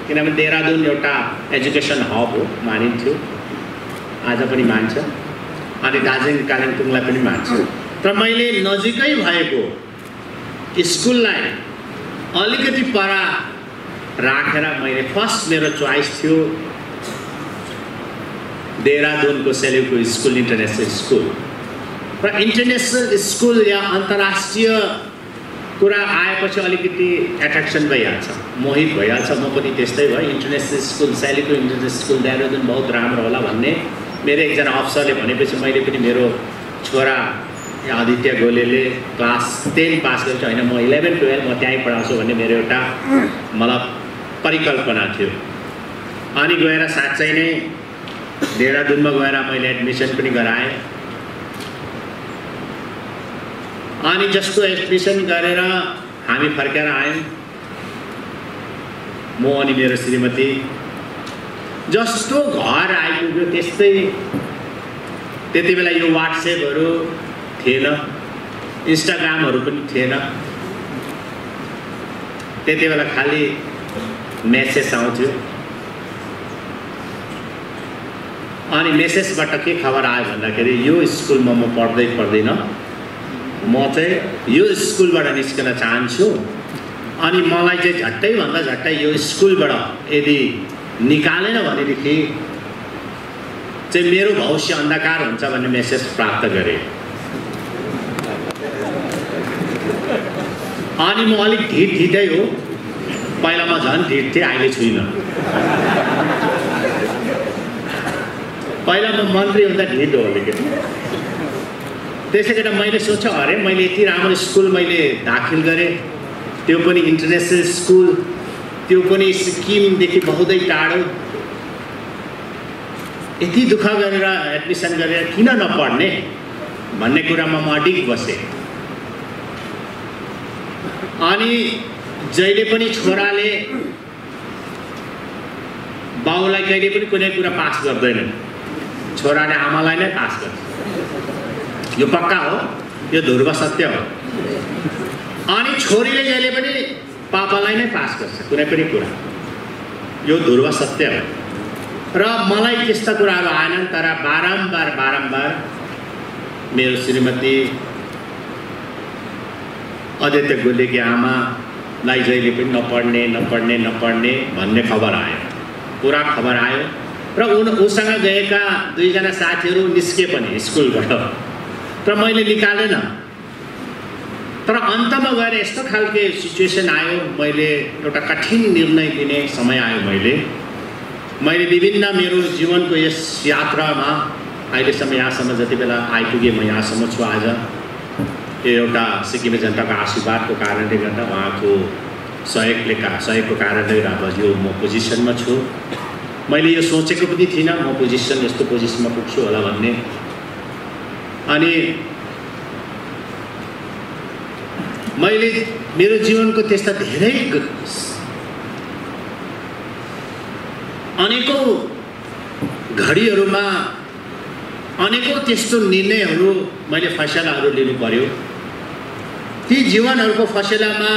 किनभने देहरादुन एउटा एजुकेसन हब हो मानिन्थ्यो, आज पनि मान्छ, अनि दार्जिलिङ कालिम्पोङलाई पनि मान्छ। तर मैले नजिकै भएको स्कुललाई अलिकति पर राखेर मैले फर्स्ट मेरो चोइस थियो देहरादुनको सेल्युको स्कुल, इन्टरनेसनल स्कुल। र इन्टरनेसनल स्कुल या अन्तर्राष्ट्रिय कुरा आएपछि अलिकति एट्र्याक्सन भइहाल्छ, मोहित भइहाल्छ। म पनि त्यस्तै भयो, इन्टरनेसनल स्कुल सेल्युको इन्टरनेसनल स्कुल देहरादुन बहुत राम्रो होला भन्ने मेरो एकजना अफसरले भनेपछि मैले पनि मेरो छोरा आदित्य गोलेले क्लास 10 पास गरेको होइन म 11-12 म त्यहीँ पढाउँछु भन्ने मेरो एउटा मलाई परिकल्पना थियो। अनि गएर साँच्चै नै देहरादुनमा गएर मैले एडमिसन पनि गराएँ। अनि जस्तो एडमिसन गरेर हामी फर्केर आयौँ, म अनि मेरो श्रीमती। जस्तो घर आइपुग्यो त्यस्तै त्यति बेला यो वाट्सएपहरू थिएन, इन्स्टाग्रामहरू पनि थिएन, त्यति बेला खालि मेसेज आउँथ्यो। अनि मेसेजबाट के खबर आयो भन्दाखेरि यो स्कुलमा म पढ्दैन, म चाहिँ यो स्कुलबाट निस्कन चाहन्छु, अनि मलाई चाहिँ झट्टैभन्दा झट्टै यो स्कुलबाट यदि निकालेन भनेदेखि चाहिँ मेरो भविष्य अन्धकार हुन्छ भन्ने मेसेज प्राप्त गरेँ। अनि म अलिक ढिटै हो, पहिला म झन् ढिट थिएँ, अहिले छुइनँ। पहिला म मन्त्री हुँदा ढिट हो अलिकति। त्यसै गरेर मैले सोचेँ अरे मैले यति राम्रो स्कुल मैले दाखिल गरेँ, त्यो पनि इन्टरनेसनल स्कुल, त्यो पनि सिक्किमदेखि बहुतै टाढो, यति दुःख गरेर एडमिसन गरेर किन नपढ्ने भन्ने कुरामा म अडिग बसेँ। अनि जहिले पनि छोराले बाउलाई कहिले पनि कुनै कुरा पास गर्दैन, छोराले आमालाई नै पास गर्छ, यो पक्का हो, यो ध्रुव सत्य हो। अनि छोरीले जहिले पनि पापालाई नै पास गर्छ कुनै पनि कुरा, यो ध्रुव सत्य हो। र मलाई त्यस्ता कुराहरू आएनन्, तर बारम्बार मेरो श्रीमती आदित्य गोलेकी आमालाई जहिले पनि नपढ्ने भन्ने खबर आयो, पुरा खबर आयो। र उसँग गएका दुईजना साथीहरू निस्के पनि स्कुलबाट, तर मैले निकालेन। तर अन्तमा गएर यस्तो खालके सिचुएसन आयो, मैले एउटा कठिन निर्णय लिने समय आयो। मैले विभिन्न मेरो जीवनको यस यात्रामा अहिलेसम्म यहाँसम्म जति बेला आइपुगेँ म यहाँसम्म छु आज, यो एउटा सिक्किमे जनताको आशीर्वादको कारणले गर्दा, उहाँको सहयोगको कारणले गर्दा यो म पोजिसनमा छु। मैले यो सोचेको पनि थिइनँ म यस्तो पोजिसनमा पुग्छु होला भन्ने। अनि मैले मेरो जीवनको त्यस्ता धेरै अनेकौं घडीहरूमा अनेकौं त्यस्तो निर्णयहरू मैले फैसलाहरू लिनु पर्यो। ती जीवनहरूको फैसलामा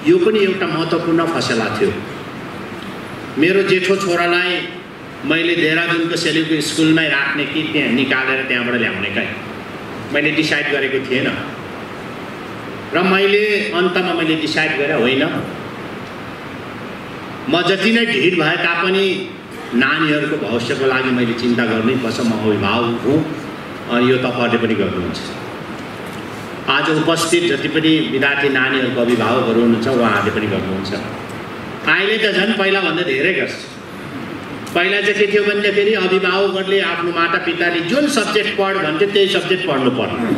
यो पनि एउटा महत्त्वपूर्ण फैसला थियो। मेरो जेठो छोरालाई मैले देहरादुनको सेल्युको स्कुलमै राख्ने कि त्यहाँ निकालेर त्यहाँबाट ल्याउने मैले डिसाइड गरेको थिएन। र मैले अन्तमा मैले डिसाइड गरेँ होइन, म जति नै ढिड भए तापनि नानीहरूको भविष्यको लागि मैले चिन्ता गर्नैपर्छ। म अभिभावक हुँ अनि यो तपाईँहरूले पनि गर्नुहुन्छ। आज उपस्थित जति पनि विद्यार्थी नानीहरूको अभिभावकहरू हुनुहुन्छ उहाँहरूले पनि गर्नुहुन्छ। अहिले त झन् पहिलाभन्दा धेरै गर्छ। पहिला चाहिँ के थियो भन्दाखेरि अभिभावकहरूले आफ्नो मातापिताले जुन सब्जेक्ट पढ भन्थ्यो त्यही सब्जेक्ट पढ्नु पर्ने।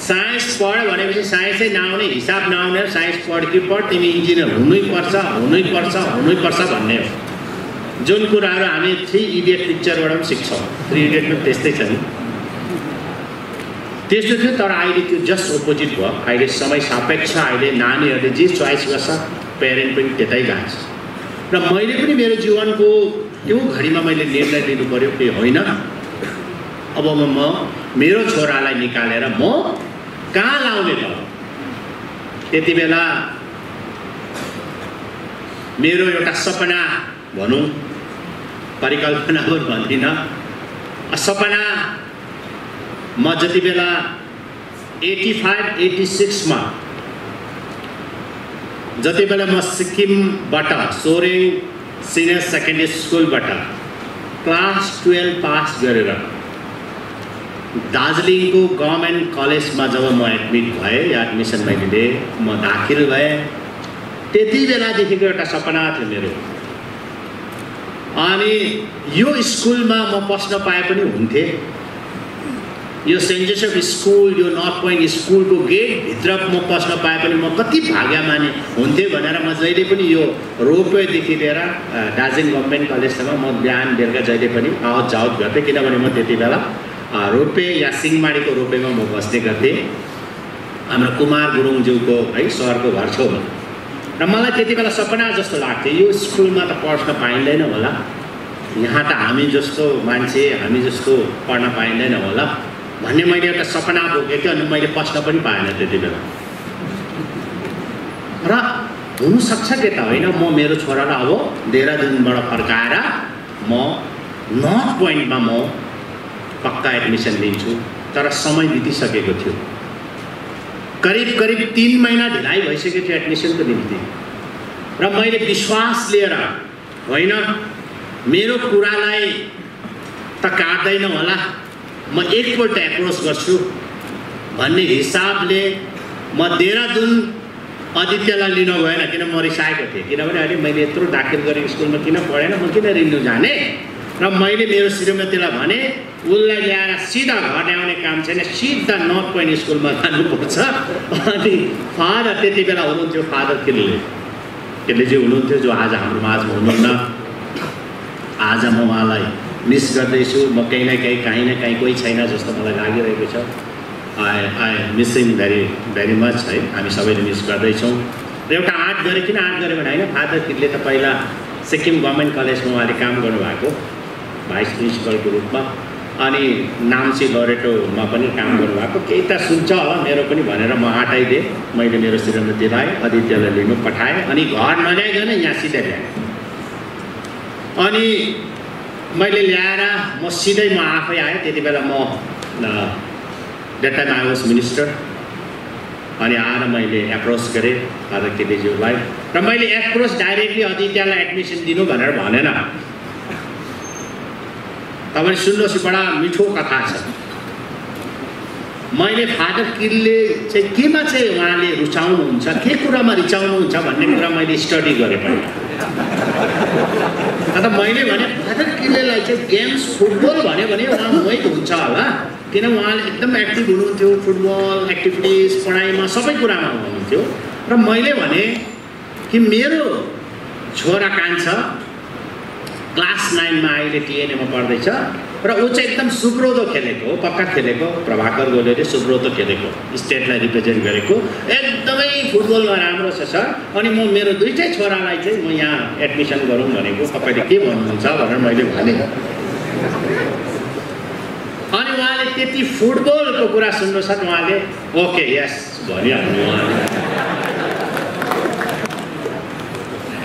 साइन्स पढ भनेपछि साइन्सै नआउने, हिसाब नआउने, साइन्स पढ कि पढ, तिमी इन्जिनियर हुनैपर्छ भन्ने हो। जुन कुराहरू हामी 3 इडियट पिक्चरबाट पनि सिक्छौँ। 3 इडियट पनि त्यस्तै छ नि। त्यस्तो थियो। तर अहिले त्यो जस्ट अपोजिट भयो। अहिले समय सापेक्ष, अहिले नानीहरूले जे चोइस गर्छ पेरेन्ट पनि त्यतै जान्छ। र मैले पनि मेरो जीवनको त्यो घडीमा मैले निर्णय लिनु पर्यो कि होइन, अब म मेरो छोरालाई निकालेर म कहाँ लाउने त। त्यति बेला मेरो एउटा सपना भनौँ, परिकल्पना भन्दिनँ, सपना म जति बेला 85-86 मा जति बेला म सिक्किमबाट सोरेङ सिनियर सेकेन्डरी स्कुलबाट क्लास 12 पास गरेर दार्जिलिङको गभर्मेन्ट कलेजमा जब म एडमिट भएँ या एडमिसन मैले लिएँ, म दाखिल भएँ, त्यति बेलादेखिको एउटा सपना थियो मेरो। अनि यो स्कुलमा म पस्न पाए पनि हुन्थे। यो सेन्ट जोसेफ स्कुल, यो नर्थ पोइन्ट स्कुलको गेटभित्र म पस्न पाए पनि म कति भाग्यमानी हुन्थेँ भनेर म जहिले पनि यो रोपवेदेखि लिएर दार्जिलिङ गभर्मेन्ट कलेजसम्म म बिहान बेलुका जहिले पनि आवत जावत गर्थेँ। किनभने म त्यति बेला रोपवे या सिंहमारीको रोपवेमा म बस्ने गर्थेँ, हाम्रो कुमार गुरुङज्यूको है सरको घर छेउमा। र मलाई त्यति बेला सपना जस्तो लाग्थ्यो, यो स्कुलमा त पढ्न पाइँदैन होला, यहाँ त हामी जस्तो मान्छे, हामी जस्तो पढ्न पाइँदैन होला भन्ने मैले एउटा सपना बोकेको थिएँ। अनि मैले पस्न पनि पाएन त्यति बेला। र हुनसक्छ के त होइन, म मेरो छोरालाई अब देहरादुनबाट फर्काएर म नर्थ पोइन्टमा म पक्का एडमिसन लिन्छु। तर समय बितिसकेको थियो, करिब 3 महिना ढिलाइ भइसकेको थियो एडमिसनको निम्ति। र मैले विश्वास लिएर होइन, मेरो कुरालाई त काट्दैन होला, म एकपल्ट एप्रोच गर्छु भन्ने हिसाबले म देहरादुन आदित्यलाई लिन गएन। किन म रिसाएको थिएँ, किनभने अहिले मैले यत्रो दाखिल गरेको स्कुलमा किन पढेन, म किन रिन्नु जाने। र मैले मेरो श्रीमतीलाई भने उसलाई ल्याएर सिधा घर ल्याउने काम छैन, सिधा नर्थ पोइन्ट स्कुलमा जानुपर्छ। अनि फादर त्यति बेला हुनुहुन्थ्यो, फादर किल्लेजी हुनुहुन्थ्यो, जो आज हाम्रो माझमा हुनुहुन्न। आज म उहाँलाई मिस गर्दैछु। म कहीँ न कहीँ कोही छैन जस्तो मलाई लागिरहेको छ। I miss him very much है, हामी सबैले मिस गर्दैछौँ। र एउटा आर्ट गरेँ, किन आर्ट गरेँ भने होइन, फादर किल्ले त पहिला सिक्किम गभर्मेन्ट कलेजमा उहाँले काम गर्नुभएको भाइस प्रिन्सिपलको रूपमा, अनि नाम्ची लोरेटोमा पनि काम गर्नुभएको। केही त सुन्छ होला मेरो पनि भनेर म आँटाइदिएँ। मैले मेरो श्रीमतीलाई आदित्यलाई लिनु पठाएँ। अनि घर नल्याइकन यहाँ सिधै ल्याएँ। अनि मैले ल्याएर म सिधै म आफै आएँ। त्यति बेला म that time I was minister. अनि आएर मैले एप्रोच गरेँ फादर केलेज्यूलाई। र मैले एप्रोच डाइरेक्टली आदित्यलाई एडमिसन दिनु भनेर भनेन। तपाईले सुन्नुहोस्, बडा मिठो कथा छ। मैले फादर किलले चाहिँ केमा चाहिँ उहाँले रुचाउनुहुन्छ, के कुरामा रिचाउनुहुन्छ भन्ने कुरा मैले स्टडी गरेँ पहिला। अन्त मैले भने फादर किललाई चाहिँ गेम्स फुटबल भन्यो भने उहाँ मोहित हुन्छ होला, किन उहाँले एकदम एक्टिभ हुनुहुन्थ्यो, फुटबल एक्टिभिटिज पढाइमा सबै कुरामा हुनुहुन्थ्यो। र मैले भने कि मेरो छोरा कान्छा क्लास 9 मा अहिले टिएनएमा पढ्दैछ र ऊ चाहिँ एकदम सुब्रोतो खेलेको, पक्का खेलेको, प्रभाकर गोलेले सुब्रोतो खेलेको, स्टेटलाई रिप्रेजेन्ट गरेको, एकदमै फुटबलमा राम्रो छ सर। अनि म मेरो दुईटै छोरालाई चाहिँ म यहाँ एडमिसन गरौँ भनेको, तपाईँले के भन्नुहुन्छ भनेर मैले भने। अनि उहाँले त्यति फुटबलको कुरा सुन्नुहोस्, उहाँले ओके यस भनिहाल्नु उहाँले।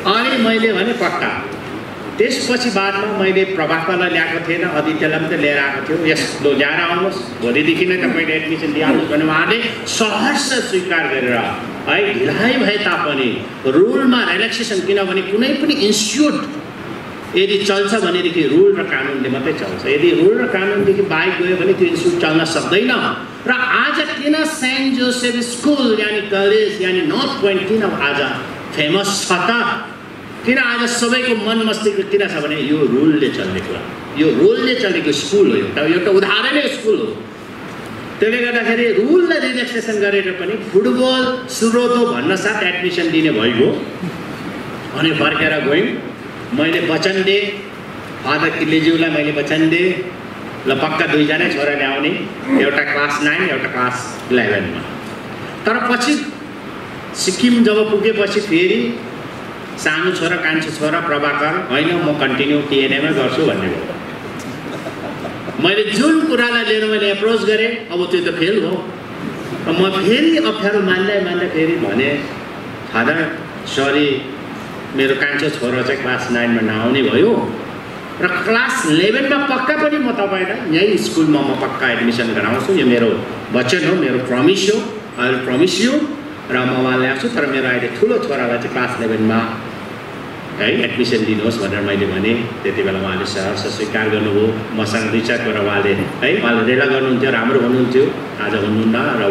अनि मैले भने पक्का। त्यसपछि बादमा मैले प्रभाकरलाई ल्याएको थिएन, आदित्यलाई मात्रै लिएर आएको थियो। यस लो ल्याएर आउनुहोस्, भोलिदेखि नै तपाईँले एडमिसन दिइहाल्नुहोस् भने उहाँले सहर्ष स्वीकार गरेर है, ढिलाइ भए तापनि रुलमा रिल्याक्सेसन। किनभने कुनै पनि इन्स्टिट्युट यदि चल्छ भनेदेखि रुल र कानुनले मात्रै चल्छ। यदि रुल र कानुनदेखि बाहेक गयो भने त्यो इन्स्टिट्युट चल्न सक्दैन। र आज किन सेन्ट जोसेफ स्कुल यानि कलेज यानि नर्थ पोइन्ट किन आज फेमस छ त, किन आज सबैको मन मस्तिष्क किन छ भने यो रुलले चल्ने कुरा, यो रुलले चलेको स्कुल हो, एउटा उदाहरणै स्कुल हो। त्यसले गर्दाखेरि रुललाई रिल्याक्सेसन गरेर पनि फुटबल सुब्रोतो भन्न साथ एडमिसन दिने भइगयो। अनि फर्केर गयौँ। मैले वचन दिएँ, फादर किल्लेज्यूलाई मैले वचन दिएँ ल पक्का दुईजना छोरा ल्याउने, एउटा क्लास 9 एउटा क्लास 11 मा। तर पछि सिक्किम जब पुगेपछि फेरि सानो छोरा कान्छो छोरा प्रभाकर हैन म कन्टिन्यू टिएनए मै गर्छु भन्ने भयो। मैले जुन कुरालाई लिएर मैले एप्रोच गरेँ अब त्यो त फेल भयो। म फेरि अप्ठ्यारो मान्दै फेरि भने फादर सरी मेरो कान्छो छोरा चाहिँ क्लास 9 मा नआउने भयो र क्लास 11 मा पक्का पनि म तपाईलाई यही स्कुलमा म पक्का एडमिसन गराउँछु, यो मेरो वचन हो, मेरो प्रमिस हो, आई विल प्रमिस यु र म उहाँ ल्याउँछु। तर मेरो अहिले ठुलो छोरालाई चाहिँ क्लास 11 मा है एडमिसन दिनुहोस् भनेर मैले भने। त्यति बेला उहाँले सहर्ष स्वीकार गर्नुभयो। मसँग 2-4 कुरा उहाँले रेला गर्नुहुन्थ्यो, राम्रो हुनुहुन्थ्यो, आज हुनुहुन्न र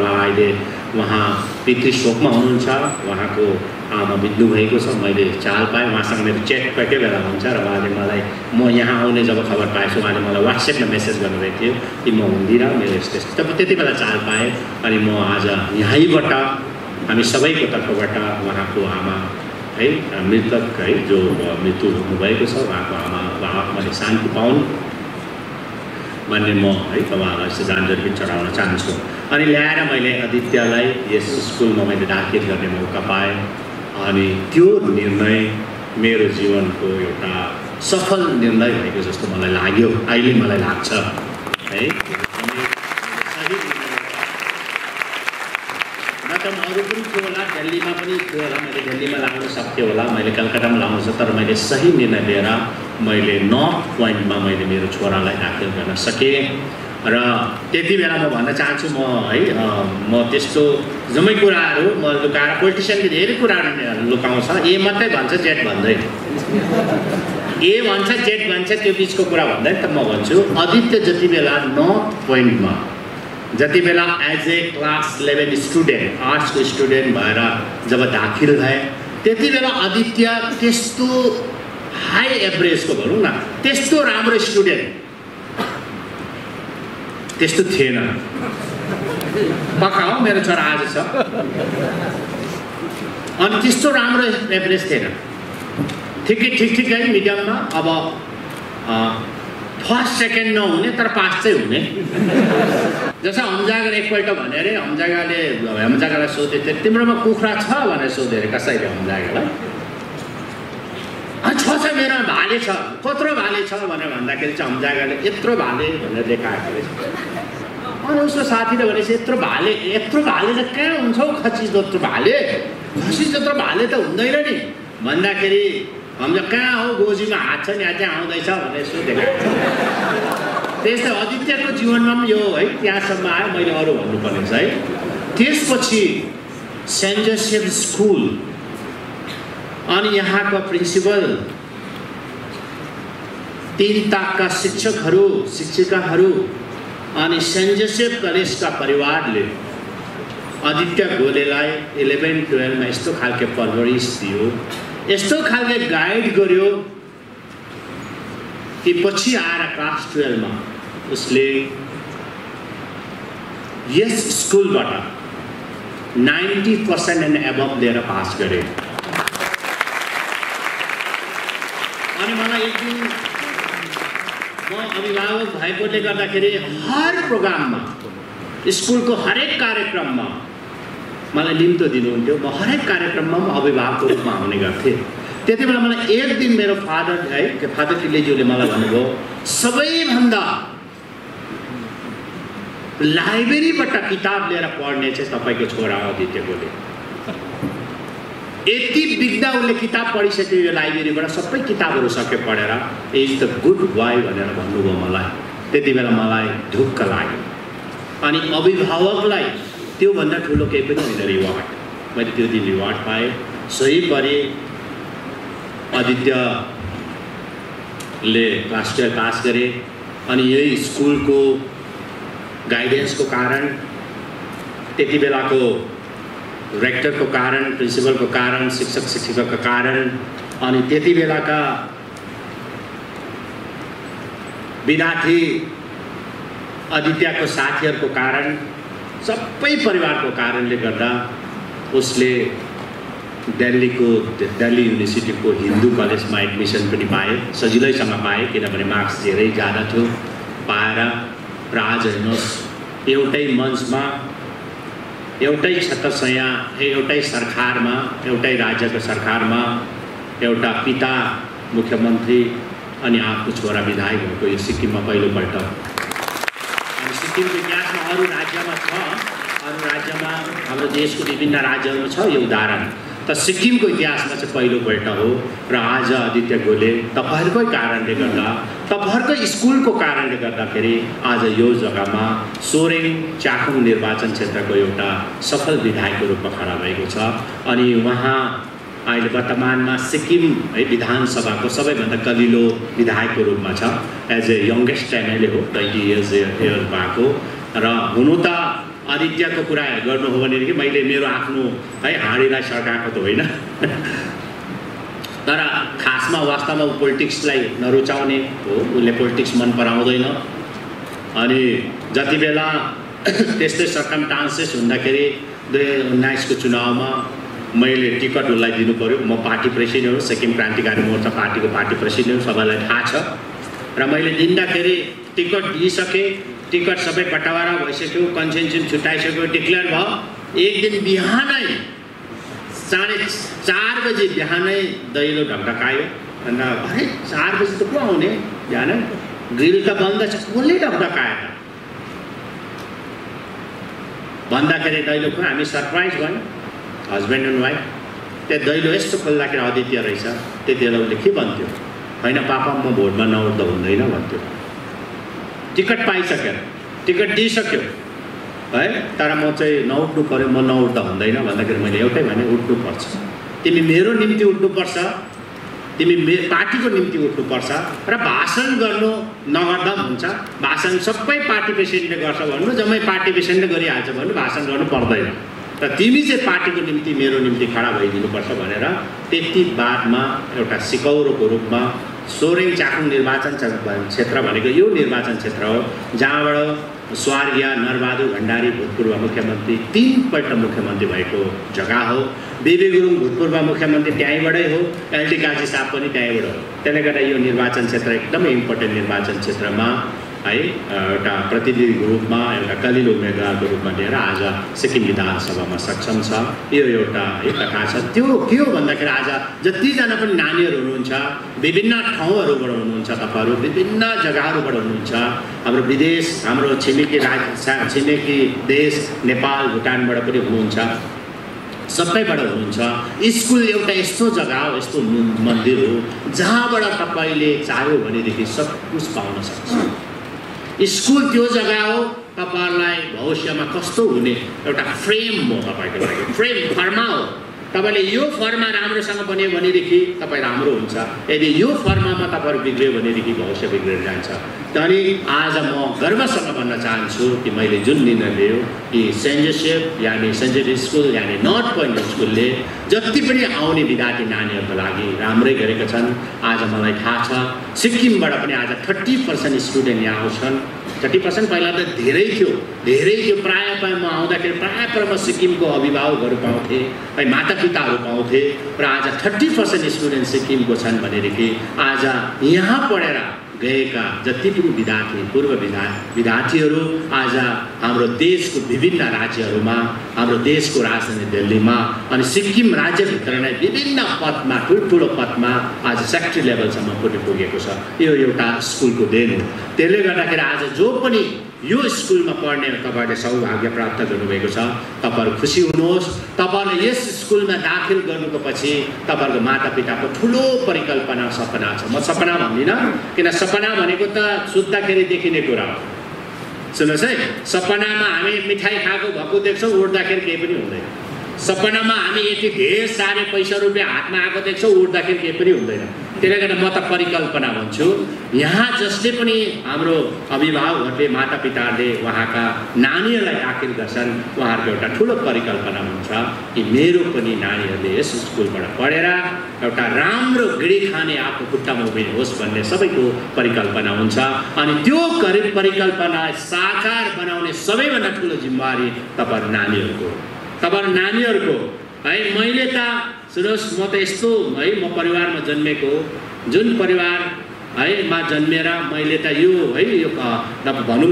उहाँ पितृ शोकमा हुनुहुन्छ, उहाँको आमा बित्नु भएको छ। मैले चाल पाएँ, उहाँसँग मेरो च्याट कोही बेला हुन्छ र उहाँले मलाई म यहाँ आउने जब खबर पाएछु उहाँले मलाई व्हाट्सएपमा मेसेज गर्नुभएको थियो कि म हुँदिनँ, मेरो यस्तो तब त्यति बेला चाल पाएँ। अनि म आज यहीँबाट हामी सबैको तर्फबाट उहाँको आमा है मृतक है जो मृत्यु हुनुभएको छ उहाँको आत्माले शान्ति पाउन् भन्ने म है तपाईँहरूलाई श्रद्धाञ्जली चढाउन चाहन्छु। अनि ल्याएर मैले आदित्यलाई यस स्कुलमा मैले दाखिल गर्ने मौका पाएँ। अनि त्यो निर्णय मेरो जीवनको एउटा सफल निर्णय भएको जस्तो मलाई लाग्यो, अहिले मलाई लाग्छ है। अरू पनि थियो होला, दिल्लीमा पनि थियो होला, मैले दिल्लीमा लाग्न सक्थेँ होला, मैले कलकत्तामा लाग्नु सक्छ, तर मैले सही निर्णय लिएर मैले नर्थ पोइन्टमा मैले मेरो छोरालाई दाखिल गर्न सकेँ। र त्यति बेला म भन्न चाहन्छु म त्यस्तो जम्मै कुराहरू म लुकाएर, पोलिटिसियनले धेरै कुराहरू लुकाउँछ, ए मात्रै भन्छ जेट भन्दैन, ए भन्छ जेट भन्छ, त्यो बिचको कुरा भन्दैन। त म भन्छु आदित्य जति बेला नर्थ पोइन्टमा जति बेला एज ए क्लास 11 स्टुडेन्ट आर्ट्सको स्टुडेन्ट भएर जब दाखिल भए त्यति बेला आदित्य त्यस्तो हाई एभरेजको भनौँ न त्यस्तो राम्रो स्टुडेन्ट त्यस्तो थिएन। पक्का हो मेरो छोरा आज छ, अनि त्यस्तो राम्रो एभरेज थिएन, ठिकै मिडियममा। अब फर्स्ट सेकेन्ड नहुने तर पास चाहिँ हुने। जस्तो हमजागाले एकपल्ट भने अरे हमजागालाई सोधे थियो तिम्रोमा कुखुरा छ भनेर सोधे अरे कसैले हमजागालाई। छ मेरोमा भाले छ, कत्रो भाले छ भनेर भन्दाखेरि चाहिँ हमजागाले यत्रो भाले भनेर देखाएको रहेछ। अनि उसको साथीले भनेपछि यत्रो भाले चाहिँ कहाँ हुन्छ हौ, खसी जत्रो भाले त हुँदैन नि भन्दाखेरि हाम्रो कहाँ हो गोजीमा हात छ नि अझै आउँदैछ भनेर यसो देखाएको। त्यस्तै आदित्यको जीवनमा पनि यो है त्यहाँसम्म आयो, मैले अरू भन्नुपर्ने छ है। त्यसपछि सेन्ट जोसेफ स्कुल अनि यहाँको प्रिन्सिपल 3 ताकका शिक्षकहरू शिक्षिकाहरू अनि सेन्ट जोसेफ कलेजका परिवारले आदित्य गोलेलाई 11-12 मा यस्तो खालको परवरिश दियो, यस्तो खालको गाइड गर्यो कि पछि आएर क्लास 12 मा उसले यस स्कुलबाट 90% एन्ड एबभ लिएर पास गरे। अनि मलाई एक दिन म अभिभावक भएकोले गर्दाखेरि हर प्रोग्राममा स्कुलको हरेक कार्यक्रममा मलाई लिम्तो दिनुहुन्थ्यो। म हरेक कार्यक्रममा म अभिभावकको रूपमा आउने गर्थेँ। त्यति बेला मलाई एक दिन मेरो फादर किलेज्यूले मलाई भन्नुभयो सबैभन्दा लाइब्रेरीबाट किताब लिएर पढ्ने चाहिँ तपाईँको छोरा आदित्य गोले। यति बिग्दा उसले किताब पढिसक्यो यो लाइब्रेरीबाट, सबै किताबहरू सक्यो पढेर, इज द गुड बोय भनेर भन्नुभयो मलाई। त्यति बेला मलाई ढुक्क लाग्यो। अनि अभिभावकलाई त्योभन्दा ठुलो केही पनि होइन रिवार्ड। मैले त्यो दिन रिवार्ड पाएँ, सही परे। आदित्यले क्लास 12 पास गरे। अनि यही स्कुलको गाइडेन्सको कारण, त्यति बेलाको रेक्टरको कारण, प्रिन्सिपलको कारण, शिक्षक शिक्षिकाको कारण, अनि त्यति बेलाका विद्यार्थी आदित्यको साथीहरूको कारण, सबै परिवारको कारणले गर्दा उसले दिल्ली युनिभर्सिटीको हिन्दू कलेजमा एडमिसन पनि पाए, सजिलैसँग पाए किनभने मार्क्स धेरै ज्यादा थियो। पाएर र आज हेर्नुहोस् एउटै मञ्चमा एउटै छत्रछाया एउटै सरकारमा एउटै राज्यको सरकारमा एउटा पिता मुख्यमन्त्री अनि आफ्नो छोरा विधायक भएको यो सिक्किममा पहिलोपल्ट। अनि सिक्किमको इतिहासमा अरू राज्यमा छ, अरू राज्यमा हाम्रो देशको विभिन्न राज्यहरूमा छ यो उदाहरण, तर सिक्किमको इतिहासमा चाहिँ पहिलोपल्ट हो। र आज आदित्य गोले तपाईँहरूकै कारणले गर्दा, तपाईँहरूकै स्कुलको कारणले गर्दाखेरि आज यो जग्गामा सोरेङ च्याखुङ निर्वाचन क्षेत्रको एउटा सफल विधायकको रूपमा खडा भएको छ। अनि उहाँ अहिले वर्तमानमा सिक्किम है विधानसभाको सबैभन्दा कलिलो विधायकको रूपमा छ। एज ए यङ्गेस्ट एमएलए हो, 20 इयर्स भएको। र हुनु त आदित्यको कुरा गर्नु हो भनेदेखि मैले मेरो आफ्नो है हाँडीलाई सड्काएको त होइन, तर खासमा वास्तवमा पोलिटिक्सलाई नरुचाउने हो, उसले पोलिटिक्स मन पराउँदैन। अनि जति बेला त्यस्तै सर्कमस्टान्सेस हुँदाखेरि 2019 को चुनावमा मैले टिकट उसलाई दिनु पर्यो। म पार्टी प्रेसिडेन्ट हो, सिक्किम क्रान्तिकारी मोर्चा पार्टीको पार्टी प्रेसिडेन्ट, सबैलाई थाहा छ। र मैले दिँदाखेरि टिकट दिइसकेँ, टिकट सबै बटवारा भइसक्यो, कन्सेन्सन छुट्याइसक्यो, डिक्लेयर भयो। एक दिन बिहानै 4:30 बजे बिहानै दैलो ढकढकायो। अन्त अरे 4 बजे त को आउने बिहानै, ग्रिल त बन्द छ, कसले ढकढकायो त भन्दाखेरि दैलोको हामी सरप्राइज भयौँ, हस्बेन्ड एन्ड वाइफ। त्यहाँ दैलो यस्तो खोल्दाखेरि आदित्य रहेछ। त्यति बेला उसले के भन्थ्यो, होइन पापा म भोटमा नउठ्दा हुँदैन भन्थ्यो। टिकट पाइसक्यो, टिकट दिइसक्यो है, तर म चाहिँ नउठ्नु पऱ्यो, म नउठ्दा हुँदैन भन्दाखेरि मैले एउटै भने उठ्नुपर्छ, तिमी मेरो निम्ति उठ्नुपर्छ, तिमी पार्टीको निम्ति उठ्नुपर्छ। र भाषण गर्नु नगर्दा पनि हुन्छ, भाषण सबै पार्टी प्रेसिडेन्टले गर्छ भन्नु, जम्मै पार्टी प्रेसिडेन्टले गरिहाल्छ भन्नु, भाषण गर्नु पर्दैन। र तिमी चाहिँ पार्टीको निम्ति मेरो निम्ति खडा भइदिनुपर्छ भनेर त्यति बादमा एउटा सिकौरोको रूपमा सोरेङ च्याखुङ निर्वाचन क्षेत्र भनेको यो निर्वाचन क्षेत्र हो जहाँबाट स्वर्गीय नरबहादुर भण्डारी भूतपूर्व मुख्यमन्त्री 3 पल्ट मुख्यमन्त्री भएको जग्गा हो। बिबी गुरुङ भूतपूर्व मुख्यमन्त्री त्यहीँबाटै हो, एलडी काजी साहब पनि त्यहीँबाट हो। त्यसले गर्दा यो निर्वाचन क्षेत्र एकदमै इम्पोर्टेन्ट निर्वाचन क्षेत्रमा है एउटा प्रतिनिधिको रूपमा एउटा कलिलो उम्मेदवारको रूपमा लिएर आज सिक्किम विधानसभामा सक्षम छ। यो एउटा कथा छ। त्यो के हो भन्दाखेरि आज जतिजना पनि नानीहरू हुनुहुन्छ, विभिन्न ठाउँहरूबाट हुनुहुन्छ, तपाईँहरू विभिन्न जग्गाहरूबाट हुनुहुन्छ, हाम्रो विदेश, हाम्रो छिमेकी देश नेपाल भुटानबाट पनि हुनुहुन्छ, सबैबाट हुनुहुन्छ। स्कुल एउटा यस्तो जग्गा हो, यस्तो मन्दिर हो जहाँबाट तपाईँले चाह्यो भनेदेखि सब कुछ पाउन सक्छ। स्कुल त्यो जग्गा हो तपाईहरुलाई भविष्यमा कस्तो हुने एउटा फ्रेम हो, तपाईको लागि फ्रेम फर्मा हो। तपाईले यो फर्मा राम्रोसँग बन्यो भनेदेखि तपाई राम्रो हुन्छ, यदि यो फर्मामा तपाईहरु बिग्रियो भनेदेखि भविष्य बिग्रेर जान्छ। अनि आज म गर्वसँग भन्न चाहन्छु कि मैले जुन निर्णय लियो कि सेन्ट जोसेफ यानी सेन्ट जोसेफ स्कुल यानी नर्थ पोइन्ट स्कुलले जति पनि आउने विद्यार्थी नानीहरुको लागि राम्रै गरेका छन्। आज मलाई थाहा छ सिक्किमबाट पनि आज 30% स्टुडेन्ट यहाँ आउँछन्। 30% पहिला त धेरै थियो प्राय म आउँदाखेरि प्राय म सिक्किमको अभिभावकहरू पाउँथे, मातापिताहरू पाउँथे र आज 30% स्टुडेन्ट सिक्किमको छन् भनेदेखि आज यहाँ पढेर गएका जति पनि विद्यार्थी पूर्व विद्यार्थीहरू आज हाम्रो देशको विभिन्न राज्यहरूमा, हाम्रो देशको राजधानी दिल्लीमा अनि सिक्किम राज्यभित्र नै विभिन्न पदमा ठुल्ठुलो पदमा आज सेक्रेटरी लेभलसम्म पुगेको छ। यो एउटा स्कुलको देन हो। त्यसले गर्दाखेरि आज जो पनि यो स्कुलमा पढ्ने तपाईहरुले सौभाग्य प्राप्त गर्नुभएको छ, तपाईहरु खुसी हुनुहोस्। तपाईहरुले यस स्कुलमा दाखिल गर्नुको पछि तपाईहरुको मातापिताको ठुलो परिकल्पना सपना छ। म सपना भन्दिनँ, किन सपना भनेको त सुत्दाखेरि देखिने कुरा हो। सुन्नुहोस् है, सपनामा हामी मिठाई खाएको भएको देख्छौँ, उड्दाखेरि केही पनि हुँदैन। सपनामा हामी यति धेरै सारे पैसा रुपियाँ हातमा आएको देख्छौँ, उड्दाखेरि केही पनि हुँदैन। त्यसले गर्दा म त परिकल्पना भन्छु। यहाँ जसले पनि हाम्रो अभिभावकहरूले मातापिताहरूले उहाँका नानीहरूलाई दाखिल गर्छन्, उहाँहरूको एउटा ठुलो परिकल्पना हुन्छ कि मेरो पनि नानीहरूले यस स्कुलबाट पढेर एउटा राम्रो गिडी खाने आफ्नो खुट्टामा उभिने होस् भन्ने सबैको परिकल्पना हुन्छ। अनि त्यो परिकल्पना साकार बनाउने सबैभन्दा ठुलो जिम्मेवारी तपाईहरु नानीहरूको है। मैले त सुन्नुहोस्, म त यस्तो है, म परिवारमा जन्मेको, जुन परिवार है मा जन्मेर मैले त यो है यो भनौँ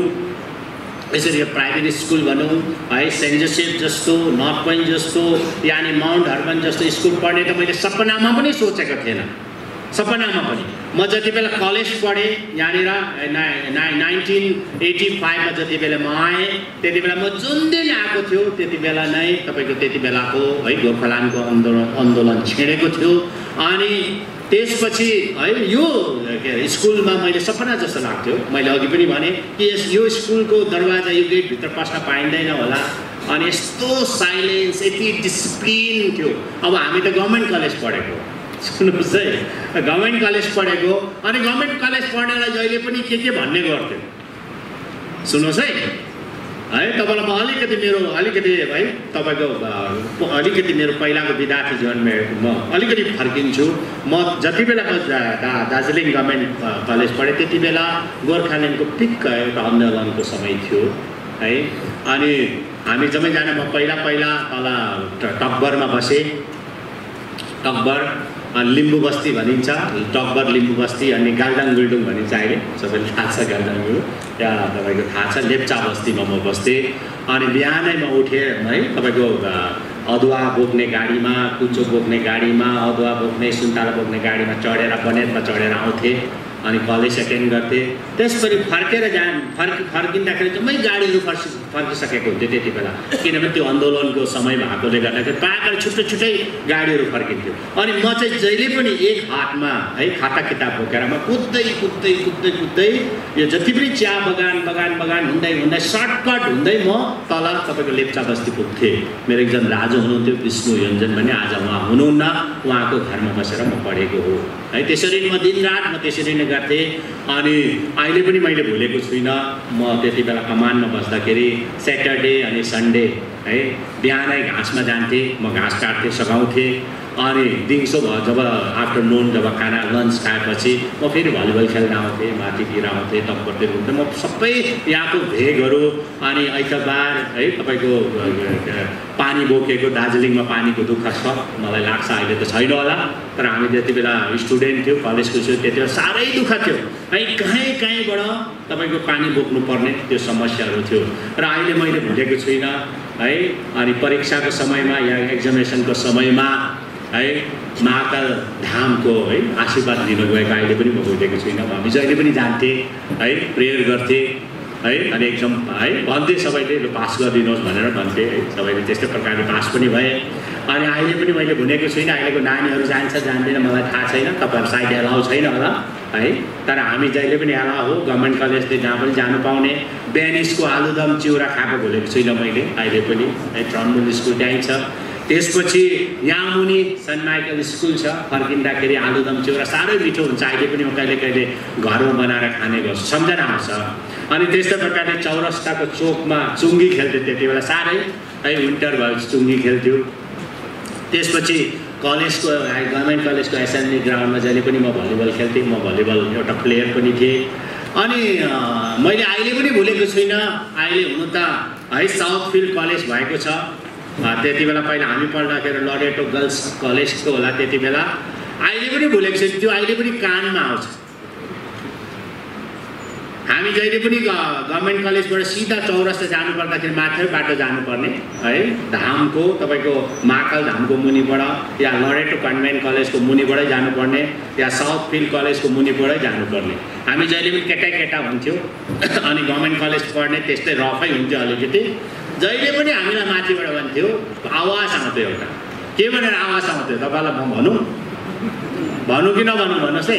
यसरी प्राइभेट स्कुल भनौँ है सेन्ट जोसेफ जस्तो नर्थ पोइन्ट जस्तो यानि माउन्ट हर्मन जस्तो स्कुल पढ्ने त मैले सपनामा पनि सोचेको थिएन सपनामा पनि म जति बेला कलेज पढेँ यहाँनिर 1985 मा जति बेला म आएँ त्यति बेला म जुन दिन आएको थियो त्यति बेला नै तपाईँको त्यति बेलाको है गोर्खाल्यान्डको आन्दोलन छिडेको थियो अनि त्यसपछि है यो स्कुलमा मैले सपना जस्तो लाग्थ्यो मैले अघि पनि भने कि यो स्कुलको दरवाजा यो गेटभित्र पस्न पाइँदैन होला अनि यस्तो साइलेन्स यति डिसिप्लिन थियो अब हामी त गभर्मेन्ट कलेज पढेको सुन्नुहोस् है गभर्मेन्ट कलेज पढेको अनि गभर्मेन्ट कलेज पढ्नेलाई जहिले पनि के भन्ने गर्थ्यो सुन्नुहोस् है तपाईँलाई म अलिकति है तपाईँको अलिकति मेरो पहिलाको विद्यार्थी जीवनमा म अलिकति फर्किन्छु म जति बेला दार्जिलिङ गभर्मेन्ट कलेज पढेँ त्यति बेला गोर्खाल्यान्डको पिक एउटा आन्दोलनको समय थियो है अनि हामी सबैजना म पहिला तल टकबरमा बसेँ टकबर लिम्बू बस्ती भनिन्छ टकबर लिम्बू बस्ती अनि गाल्डाङ गुल्डुङ भनिन्छ अहिले सबैले थाहा छ गाल्डाङ गुल्डुङ त्यहाँ तपाईँको थाहा छ लेप्चा बस्तीमा म बस्थेँ अनि बिहानै म उठेँ है तपाईँको अदुवा बोक्ने गाडीमा कुचो बोक्ने गाडीमा अदुवा बोक्ने सुन्तला बोक्ने गाडीमा चढेर बनेटमा चढेर आउँथेँ अनि कलेज एटेन्ड गर्थेँ त्यसपछि फर्केर फर्किँदाखेरि जम्मै गाडीहरू फर्किसकेको हुन्थ्यो त्यति बेला किनभने त्यो आन्दोलनको समय भएकोले गर्दाखेरि पाकर छुट्टै गाडीहरू फर्किन्थ्यो अनि म चाहिँ जहिले पनि एक हातमा है खाता किताब बोकेर म कुद्दै यो जति पनि चिया बगान हुँदै सर्टकट हुँदै म तल तपाईँको लेप्चा बस्ती पुग्थेँ मेरो एकजना राजु हुनुहुन्थ्यो विष्णु योन्जन भने आज उहाँ हुनुहुन्न उहाँको घरमा बसेर म पढेको हो है त्यसरी म दिनरात म त्यसरी नै गर्थेँ अनि अहिले पनि मैले भुलेको छुइनँ म त्यति बेला कमानमा बस्दाखेरि स्याटरडे अनि सन्डे है बिहानै घाँसमा जान्थेँ म घाँस काट्थेँ सघाउँथेँ अनि दिउँसो जब आफ्टरनुन जब खाना लन्च खाएपछि म फेरि भलिबल खेल्न आउँथेँ माथितिर आउँथेँ तपतिर घुम्थेँ म सबै यहाँको भेगहरू अनि आइतबार है तपाईँको पानी बोकेको दार्जिलिङमा पानीको दुःख छ मलाई लाग्छ अहिले त छैन होला तर हामी त्यति बेला स्टुडेन्ट थियो कलेजको थियो त्यति बेला साह्रै दुःख थियो है कहीँबाट तपाईँको पानी बोक्नु पर्ने त्यो समस्याहरू थियो र अहिले मैले भुलेको छुइनँ है अनि परीक्षाको समयमा या एक्जामिनेसनको समयमा है महाकाल धामको है आशीर्वाद लिन गएको अहिले पनि म भुलेको छुइनँ हामी जहिले पनि जान्थेँ है प्रेयर गर्थेँ है अनि एकदम है भन्थे सबैले पास गरिदिनुहोस् भनेर भन्थे है सबैले त्यस्तै प्रकारले पास पनि भए अनि अहिले पनि मैले भुलेको छुइनँ अहिलेको नानीहरू जान्छ जान्दैन मलाई थाहा छैन तपाईँहरू सायद एलाउ छैन होला है तर हामी जहिले पनि एलाउ हो गभर्मेन्ट कलेजले जहाँ पनि जानु पाउने बेनिसको आलुदम चिउरा खाएको भुलेको छुइनँ मैले अहिले पनि है ट्रम्बुल स्कुल त्यहीँ छ त्यसपछि यहाँ मुनि सेन्ट माइकल स्कुल छ फर्किँदाखेरि आलुदम चिउरा साह्रै मिठो हुन्छ अहिले पनि म कहिले घरमा बनाएर खाने गर्छु सम्झना आउँछ अनि त्यस्तै प्रकारले चौरस्ताको चोकमा चुङ्गी खेल्थ्यो त्यति बेला साह्रै है विन्टर भयो चुङ्गी खेल्थ्यो त्यसपछि कलेजको गभर्मेन्ट कलेजको एसेम्ब्ली ग्राउन्डमा जहिले पनि म भलिबल खेल्थेँ म भलिबल एउटा प्लेयर पनि थिएँ अनि मैले अहिले पनि भुलेको छुइनँ अहिले हुनु त है साउथ फिल्ड कलेज भएको छ त्यति बेला पहिला हामी पढ्दाखेरि लरेटो गर्ल्स कलेजको होला त्यति बेला अहिले पनि भुलेको छैन त्यो अहिले पनि कानमा आउँछ हामी जहिले पनि गभर्मेन्ट कलेजबाट सिधा चौरस्ता जानुपर्दाखेरि माथि बाटो जानुपर्ने है धामको तपाईँको महाकाल धामको मुनिबाट या लरेटो कन्भेन्ट कलेजको मुनिबाटै जानुपर्ने या साउथ फिल्ड कलेजको मुनिबाटै जानुपर्ने हामी जहिले पनि केटा हुन्थ्यो अनि गभर्मेन्ट कलेज पढ्ने त्यस्तै रफै हुन्थ्यो अलिकति जहिले पनि हामीलाई माथिबाट भन्थ्यो आवाज आउँथ्यो एउटा के भनेर आवाज आउँथ्यो तपाईँलाई म भनौँ कि नभनौँ भन्नुहोस्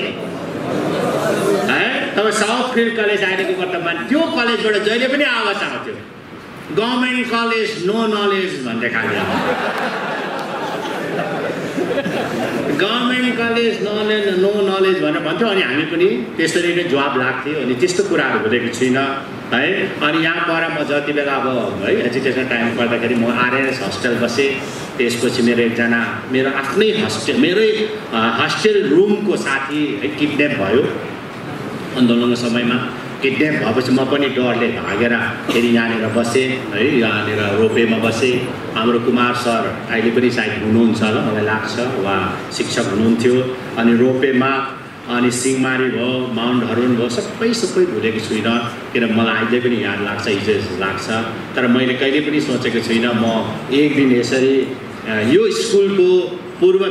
है तपाईँ साउथ फिल्ड कलेज अहिलेको वर्तमान त्यो कलेजबाट जहिले पनि आवाज आउँथ्यो गभर्मेन्ट कलेज नो नलेज भन्दै खालि गभर्मेन्ट कलेज नो नलेज भनेर भन्थ्यो अनि हामी पनि त्यसरी नै जवाब लाग्थ्यो अनि त्यस्तो कुराहरू भुलेको छुइनँ है अनि यहाँ पर म जति बेला अब है एजुकेसन टाइम पढ्दाखेरि म आरएनएस हस्टेल बसेँ त्यसपछि मेरो आफ्नै मेरै हस्टेल रुमको साथी है किडन्याप भयो आन्दोलनको समयमा किडन्याप भएपछि म पनि डरले भागेर फेरि यहाँनिर बसेँ है यहाँनिर रोपेमा बसेँ हाम्रो कुमार सर अहिले पनि सायद हुनुहुन्छ होला मलाई लाग्छ उहाँ शिक्षक हुनुहुन्थ्यो अनि रोपेमा अनि सिंहमारी भयो, माउन्ट हरुन भयो, सबै भुलेको छुइनँ। किन मलाई अहिले पनि याद लाग्छ, हिजो लाग्छ। तर मैले कहिले पनि सोचेको छुइनँ म एक दिन यसरी यो स्कुलको पूर्व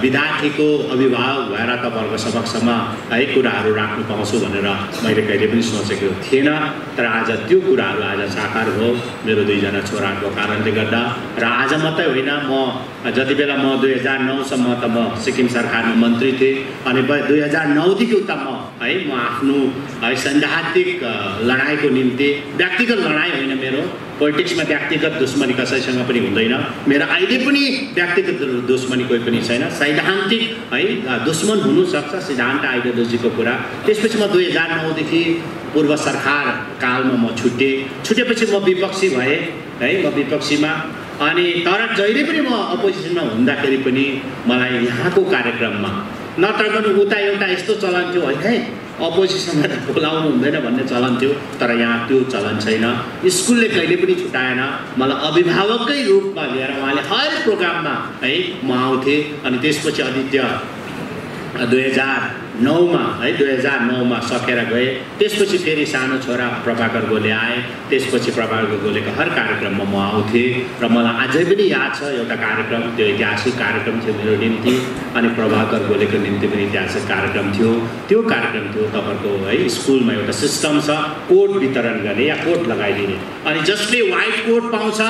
विद्यार्थीको अभिभावक भएर तपाईँहरूको समक्षमा है कुराहरू राख्नु पाउँछु भनेर मैले कहिले पनि सोचेको थिएन। तर आज त्यो कुराहरू आज साकार भयो मेरो 2 जना छोराको कारणले गर्दा। र आज मात्रै होइन, म जति बेला म 2009 सम्म त म सिक्किम सरकारमा मन्त्री थिएँ। अनि 2009 देखि उता म आफ्नो सैद्धान्तिक लडाइँको निम्ति, व्यक्तिगत लडाइँ होइन मेरो, पोलिटिक्समा व्यक्तिगत दुश्मनी कसैसँग पनि हुँदैन। मेरो अहिले पनि व्यक्तिगत दुश्मनी कोही पनि छैन। सैद्धान्तिक दुश्मन हुनुसक्छ, सिद्धान्त आइडियोलोजीको कुरा। त्यसपछि म 2009 देखि पूर्व सरकार कालमा म छुटेपछि म विपक्षी भएँ म विपक्षीमा। अनि तर जहिले पनि म अपोजिसनमा हुँदाखेरि पनि मलाई यहाँको कार्यक्रममा नत्र पनि उता एउटा यस्तो चलन थियो होइन, अपोजिसनमा त बोलाउनु हुँदैन भन्ने चलन थियो। तर यहाँ त्यो चलन छैन। स्कुलले कहिले पनि छुटाएन। मलाई अभिभावककै रूपमा लिएर उहाँले हर प्रोग्राममा म आउँथेँ। अनि त्यसपछि आदित्य 2009 मा सकेर गए। त्यसपछि फेरि सानो छोरा प्रभाकर गोले आए। त्यसपछि प्रभाकर गोलेको हर कार्यक्रममा म आउँथेँ। र मलाई अझै पनि याद छ एउटा कार्यक्रम, त्यो ऐतिहासिक कार्यक्रम थियो मेरो निम्ति। अनि प्रभाकर गोलेको निम्ति पनि ऐतिहासिक कार्यक्रम थियो। त्यो कार्यक्रम थियो तपाईँहरूको स्कुलमा एउटा सिस्टम छ, कोट वितरण गर्ने या कोट लगाइदिने। अनि जसले व्हाइट कोट पाउँछ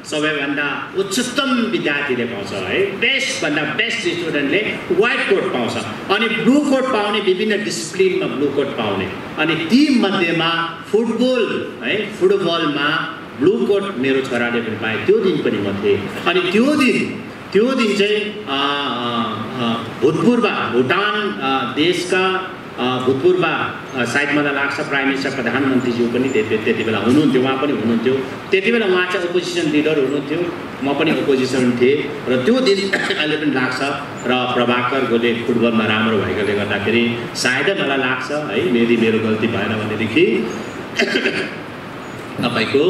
सबैभन्दा उच्चतम विद्यार्थीले पाउँछ बेस्टभन्दा बेस्ट स्टुडेन्टले व्हाइट कोट पाउँछ। अनि ब्लू कोट पाउने, विभिन्न डिसिप्लिनमा ब्लू कोट पाउने। अनि ती मध्येमा फुटबलमा ब्लू कोट मेरो छोराले पनि पाए। त्यो दिन पनि म थिएँ। अनि त्यो दिन चाहिँ भुटान देशका भूतपूर्व सायद मलाई लाग्छ प्राइम मिनिस्टर प्रधानमन्त्रीज्यू पनि त्यति बेला हुनुहुन्थ्यो। उहाँ पनि हुनुहुन्थ्यो। त्यति बेला उहाँ चाहिँ अपोजिसन लिडर हुनुहुन्थ्यो, म पनि अपोजिसन थिएँ। र त्यो दिन अहिले पनि लाग्छ। र प्रभाकर गोले फुटबलमा राम्रो भएकोले गर्दाखेरि सायदै मलाई लाग्छ मेरो गल्ती भएन भनेदेखि तपाईँको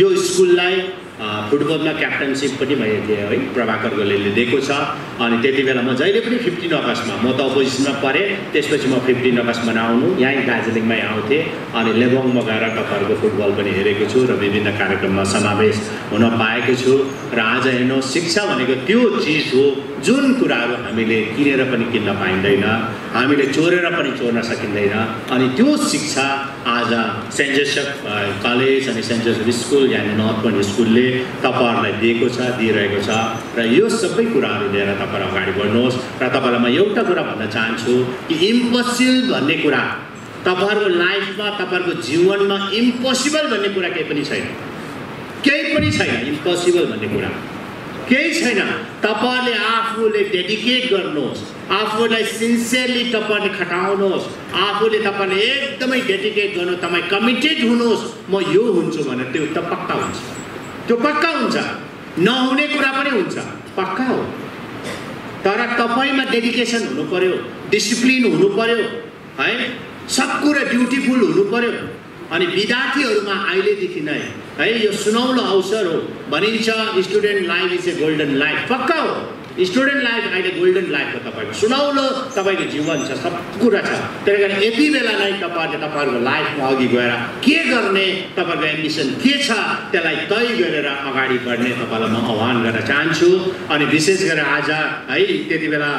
यो स्कुललाई फुटबलमा क्याप्टनसिप पनि मैले दिएँ प्रभाकर गोलेले दिएको छ। अनि त्यति बेला म जहिले पनि 15 अगस्तमा म त अपोजिसनमा परेँ। त्यसपछि म 15 अगस्त मनाउनु यहीँ दार्जिलिङमै आउँथेँ। अनि लेबोङमा गएर तपाईँहरूको फुटबल पनि हेरेको छु र विभिन्न कार्यक्रममा समावेश हुन पाएको छु। र आज हेर्नु, शिक्षा भनेको त्यो चिज हो जुन कुराहरू हामीले किनेर पनि किन्न पाइँदैन, हामीले चोरेर पनि चोर्न सकिँदैन। अनि त्यो शिक्षा आज सेन्ट जोसेफ कलेज अनि सेन्ट जोसेफ स्कुल यानि नर्थ पोइन्ट स्कुलले तपाईँहरूलाई दिएको छ, दिइरहेको छ। र यो सबै कुराहरू लिएर तपाईँहरू अगाडि बढ्नुहोस्। र तपाईँलाई म एउटा कुरा भन्न चाहन्छु कि इम्पोसिबल भन्ने कुरा तपाईँहरूको लाइफमा, तपाईँहरूको जीवनमा इम्पोसिबल भन्ने कुरा केही पनि छैन। केही पनि छैन इम्पोसिबल भन्ने कुरा, केही छैन। तपाईँले आफूले डेडिकेट गर्नुहोस्, आफूलाई सिन्सियरली तपाईँले खटाउनुहोस्, आफूले तपाईँले एकदमै डेडिकेट गर्नु, तपाईँ कमिटेड हुनुहोस्। म यो हुन्छु भने त्यो त पक्का हुन्छ, त्यो पक्का हुन्छ। नहुने कुरा पनि हुन्छ, पक्का हो। तर तपाईँमा डेडिकेसन हुनु पर्यो, डिसिप्लिन हुनु पर्यो सब कुरा ड्युटीफुल हुनु पर्यो। अनि विद्यार्थीहरूमा अहिलेदेखि नै यो सुनौलो अवसर हो। भनिन्छ student life is a golden life, पक्का हो। स्टुडेन्ट लाइफ अहिले गोल्डन लाइफ हो। तपाईँको सुनौलो तपाईँको जीवन छ, सब कुरा छ। त्यही कारण यति बेला नै तपाईँहरूले तपाईँहरूको लाइफमा अघि गएर के गर्ने, तपाईँको एम्बिसन के छ त्यसलाई तय गरेर अगाडि बढ्ने तपाईँलाई म आह्वान गर्न चाहन्छु। अनि विशेष गरेर आज त्यति बेला